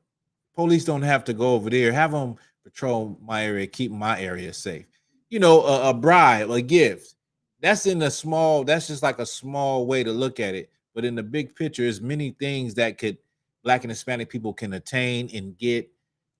S11: police don't have to go over there. Have them patrol my area, keep my area safe. You know, a bribe, a gift. That's just like a small way to look at it. But in the big picture, there's many things that Black and Hispanic people can attain and get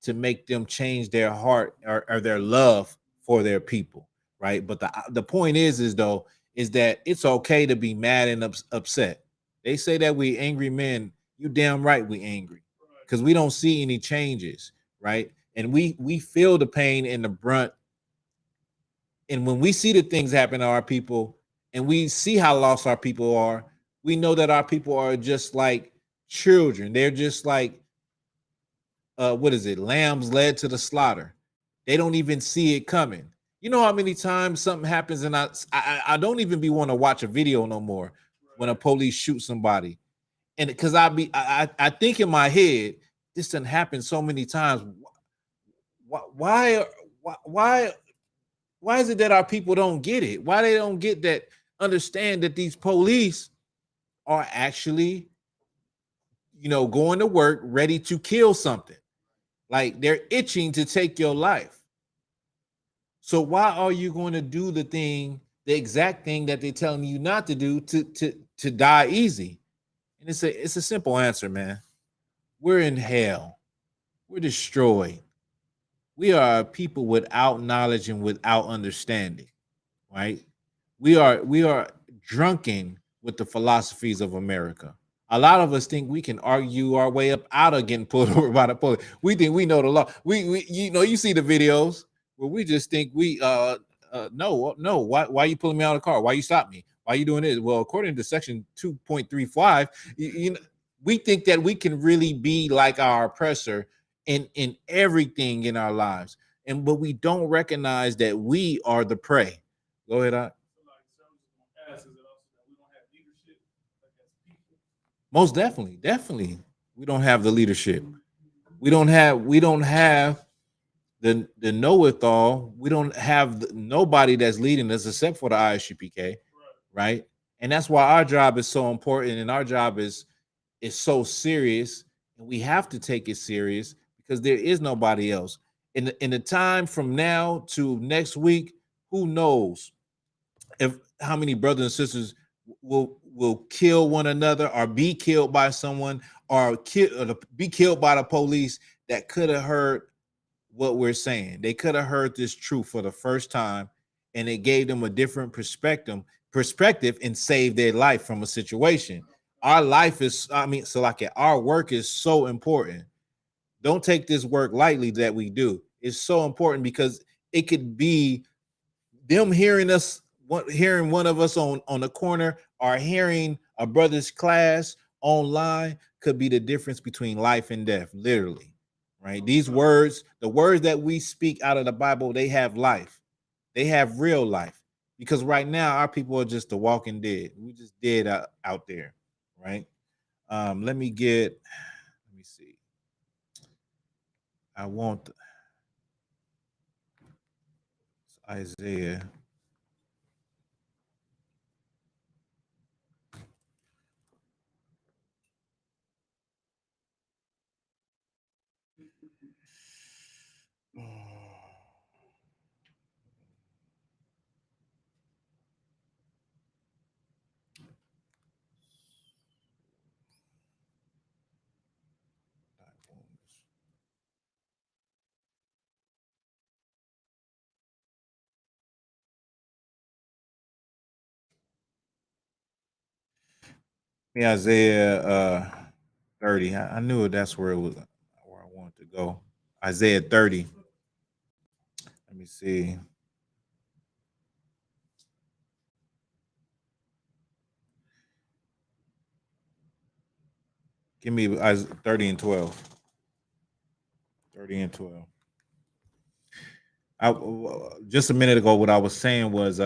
S11: to make them change their heart or their love for their people, right? But the point is that it's okay to be mad and upset. They say that we angry men. You damn right we angry, because we don't see any changes, right? And we feel the pain and the brunt. And when we see the things happen to our people and we see how lost our people are, we know that our people are just like children. They're just like, lambs led to the slaughter. They don't even see it coming. You know how many times something happens and I don't even want to watch a video no more when a police shoots somebody. And because I think in my head, this done happened so many times. Why is it that our people don't get it? Why they don't get that, understand that these police are actually, you know, going to work ready to kill something. Like they're itching to take your life. So why are you going to do the exact thing that they're telling you not to do to die easy? And it's a simple answer, man. We're in hell. We're destroyed. We are a people without knowledge and without understanding, right? We are drunken with the philosophies of America. A lot of us think we can argue our way up out of getting pulled over by the police. We think we know the law. We you know, you see the videos where we just think no. Why are you pulling me out of the car? Why you stop me? Why are you doing this? Well, according to section 2.35, you know, we think that we can really be like our oppressor in everything in our lives, but we don't recognize that we are the prey. Go ahead, Art. Most definitely, we don't have the leadership. We don't have the know-it-all. We don't have nobody that's leading us except for the ISUPK, right? And that's why our job is so important, and our job is so serious, and we have to take it serious. Because there is nobody else. In the time from now to next week, who knows how many brothers and sisters will kill one another or be killed by someone or be killed by the police that could have heard what we're saying. They could have heard this truth for the first time and it gave them a different perspective and saved their life from a situation. Our life is, so like our work is so important. Don't take this work lightly that we do. It's so important because it could be them hearing one of us on the corner, or hearing a brother's class online could be the difference between life and death, literally, right? These words, the words that we speak out of the Bible, they have life. They have real life, because right now our people are just the walking dead. We just dead out there, right? Let me see. I want Isaiah. Isaiah 30. I knew that's where I wanted to go. Isaiah 30. Let me see. Give me 30 and 12. 30 and 12. Just a minute ago, what I was saying was,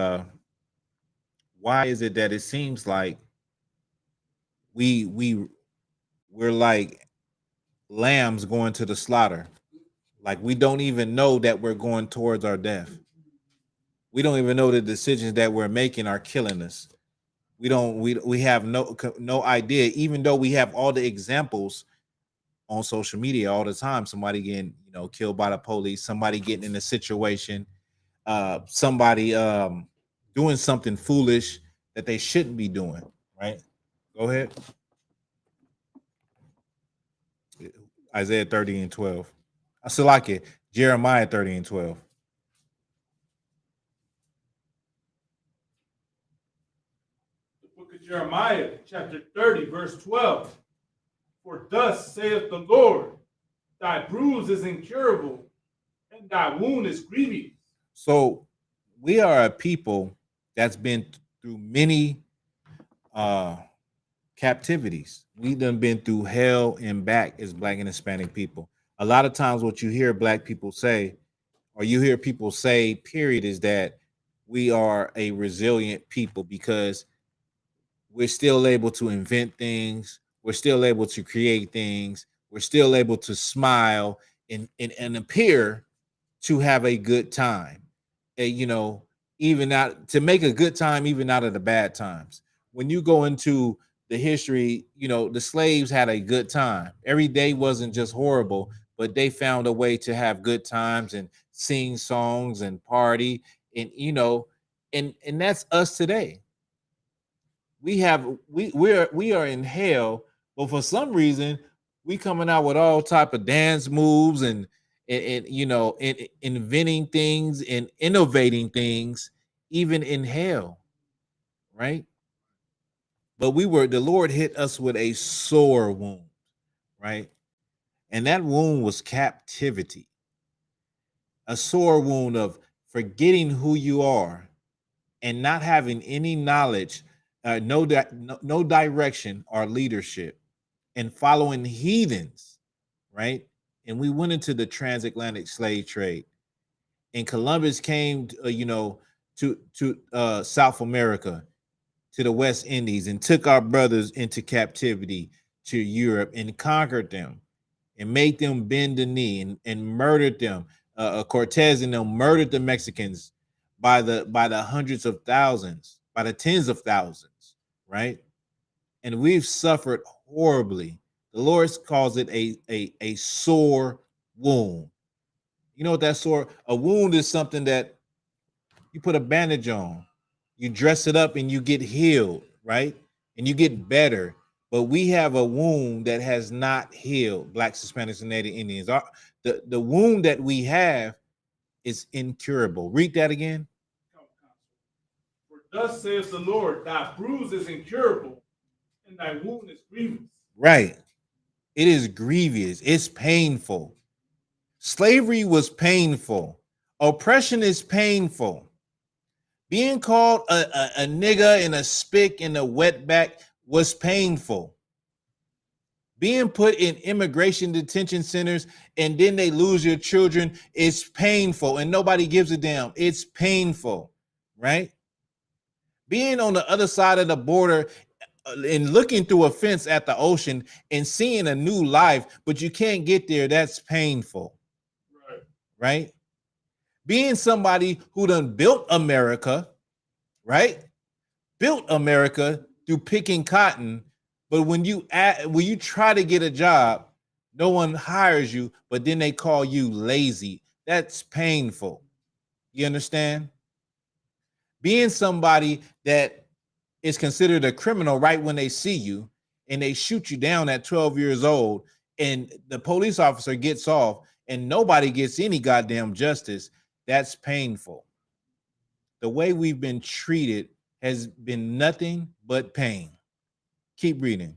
S11: why is it that it seems like we're like lambs going to the slaughter? Like we don't even know that we're going towards our death. We don't even know the decisions that we're making are killing us. We have no idea, even though we have all the examples on social media all the time. Somebody getting, killed by the police, somebody getting in a situation, somebody doing something foolish that they shouldn't be doing, right? Go ahead. Isaiah 30 and 12. I still like it. Jeremiah 30 and 12.
S13: The book of Jeremiah, chapter 30, verse 12. For thus saith the Lord, thy bruise is incurable, and thy wound is grievous.
S11: So we are a people that's been through many captivities. We done been through hell and back as Black and Hispanic people. A lot of times what you hear Black people say, or you hear people say, period, is that we are a resilient people because we're still able to invent things. We're still able to create things. We're still able to smile and appear to have a good time. Even out to make a good time, even out of the bad times. When you go into the history, the slaves had a good time. Every day wasn't just horrible, but they found a way to have good times and sing songs and party. And and that's us today. We are in hell, but for some reason we coming out with all type of dance moves and inventing things and innovating things even in hell, right? But the Lord hit us with a sore wound, right? And that wound was captivity. A sore wound of forgetting who you are and not having any knowledge, no direction or leadership, and following heathens, right? And we went into the transatlantic slave trade, and Columbus came, to South America, to the West Indies, and took our brothers into captivity to Europe and conquered them and made them bend the knee and murdered them. Cortez and them murdered the Mexicans by the hundreds of thousands, by the tens of thousands, right? And we've suffered horribly. The Lord calls it a sore wound. You know what that a wound is? Something that you put a bandage on, you dress it up, and you get healed, right? And you get better. But we have a wound that has not healed, Blacks, Hispanics, and Native Indians. The wound that we have is incurable. Read that again.
S13: thus saith the Lord, thy bruise is incurable, and thy wound is grievous.
S11: Right. It is grievous. It's painful. Slavery was painful. Oppression is painful. Being called a nigger and a spick and a wetback was painful. Being put in immigration detention centers and then they lose your children is painful and nobody gives a damn. It's painful, right? Being on the other side of the border and looking through a fence at the ocean and seeing a new life, but you can't get there, that's painful, right? Being somebody who done built America, right? Built America through picking cotton, but when you try to get a job, no one hires you, but then they call you lazy. That's painful. You understand? Being somebody that is considered a criminal right when they see you and they shoot you down at 12 years old and the police officer gets off and nobody gets any goddamn justice, that's painful. The way we've been treated has been nothing but pain. Keep reading.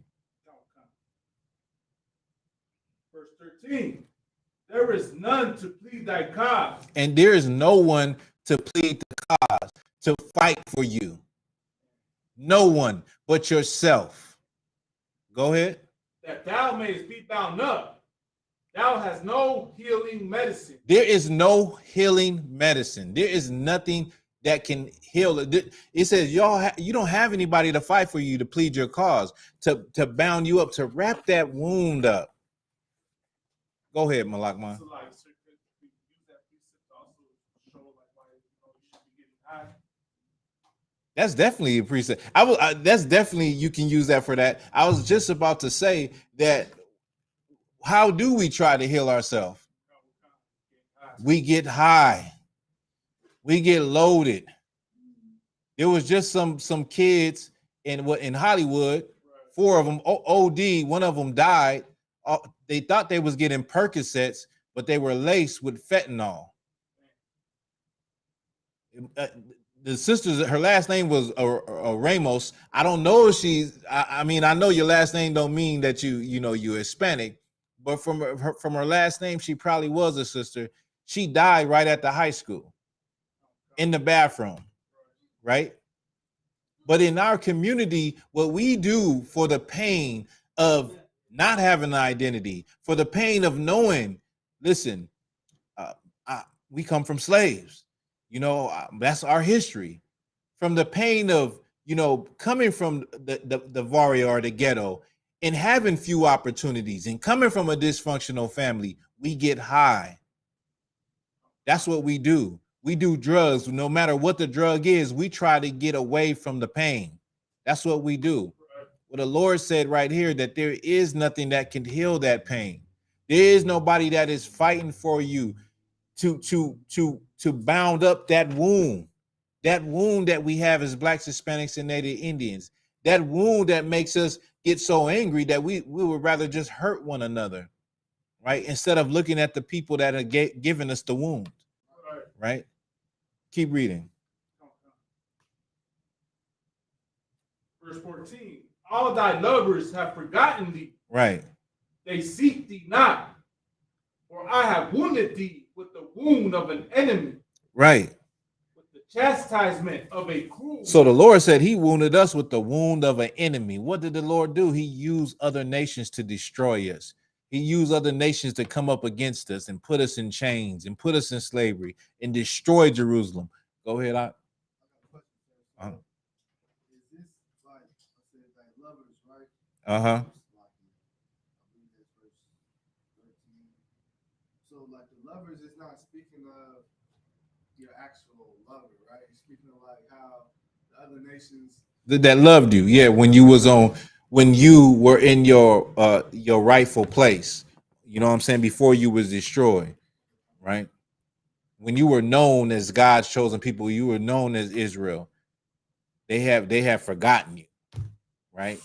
S13: Verse 13, there is none to plead thy cause.
S11: And there is no one to plead the cause, to fight for you. No one but yourself. Go ahead.
S13: That thou mayest be bound up. Thou hast no healing medicine.
S11: There is no healing medicine. There is nothing that can heal it. It says you don't have anybody to fight for you, to plead your cause, to bound you up, to wrap that wound up. Go ahead, Malakman.
S13: So like, so you use that precept to also show like why you should be getting high.
S11: That's definitely a precept. That's definitely, you can use that for that. I was just about to say that. How do we try to heal ourselves? We get high. We get loaded. There was just some kids in Hollywood, 4 of them OD, one of them died. They thought they was getting Percocets, but they were laced with fentanyl. The sister's, her last name was Ramos. I don't know if she's, I mean, I know your last name don't mean that you're Hispanic, but from her last name, she probably was a sister. She died right at the high school in the bathroom, right? But in our community, what we do for the pain of not having an identity, for the pain of knowing, listen, we come from slaves, that's our history. From the pain of, coming from the barrio or the ghetto and having few opportunities and coming from a dysfunctional family, we get high. That's what we do. We do drugs. No matter what the drug is, we try to get away from the pain. That's what we do. Well, the Lord said right here that there is nothing that can heal that pain. There is nobody that is fighting for you to bound up that wound that we have as Blacks, Hispanics, and Native Indians. That wound that makes us get so angry that we would rather just hurt one another, right? Instead of looking at the people that are giving us the wound, right? Keep reading.
S13: Verse 14, all thy lovers have forgotten thee.
S11: Right.
S13: They seek thee not, for I have wounded thee with the wound of an enemy.
S11: Right.
S13: Chastisement of a cruel.
S11: So the Lord said he wounded us with the wound of an enemy. What did the Lord do? He used other nations to destroy us. He used other nations to come up against us and put us in chains and put us in slavery and destroy Jerusalem. Go ahead,
S10: Is this like lovers, right? So like the lovers is not speaking of your actual lover, right? He's speaking of like how the other nations
S11: that loved you, yeah, when you were in your rightful place, you know what I'm saying, before you was destroyed, right? When you were known as God's chosen people, you were known as Israel. They have forgotten you, right?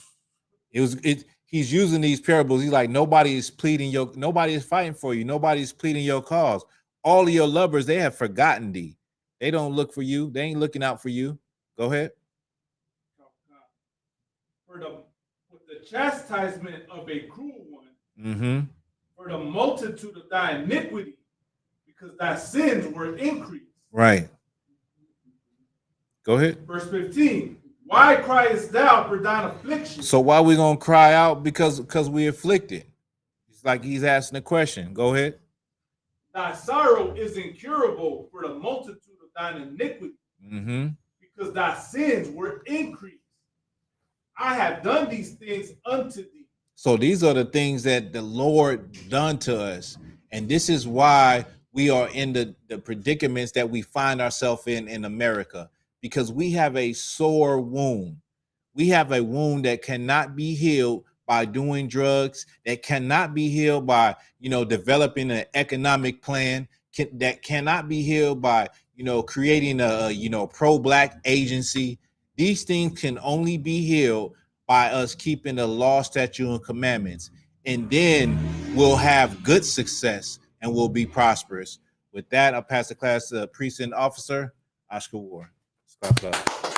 S11: He's using these parables. He's like, nobody is fighting for you, nobody's pleading your cause. All of your lovers, they have forgotten thee. They don't look for you. They ain't looking out for you. Go ahead.
S13: For the chastisement of a cruel one,
S11: Mm-hmm.
S13: for the multitude of thy iniquity, because thy sins were increased.
S11: Right. Go ahead.
S13: Verse 15. Why criest thou for thine affliction?
S11: So why we gonna cry out? Because we afflicted. It's like he's asking a question. Go ahead.
S13: Thy sorrow is incurable for the multitude of thine iniquity,
S11: Mm-hmm.
S13: because thy sins were increased. I have done these things unto thee.
S11: So these are the things that the Lord done to us. And this is why we are in the predicaments that we find ourselves in America, because we have a sore wound. We have a wound that cannot be healed by doing drugs, that cannot be healed by, developing an economic plan, that cannot be healed by, creating a, pro-black agency. These things can only be healed by us keeping the law, statute, and commandments. And then we'll have good success and we'll be prosperous. With that, I'll pass the class to Precinct Officer Oscar Ward. Clap, clap.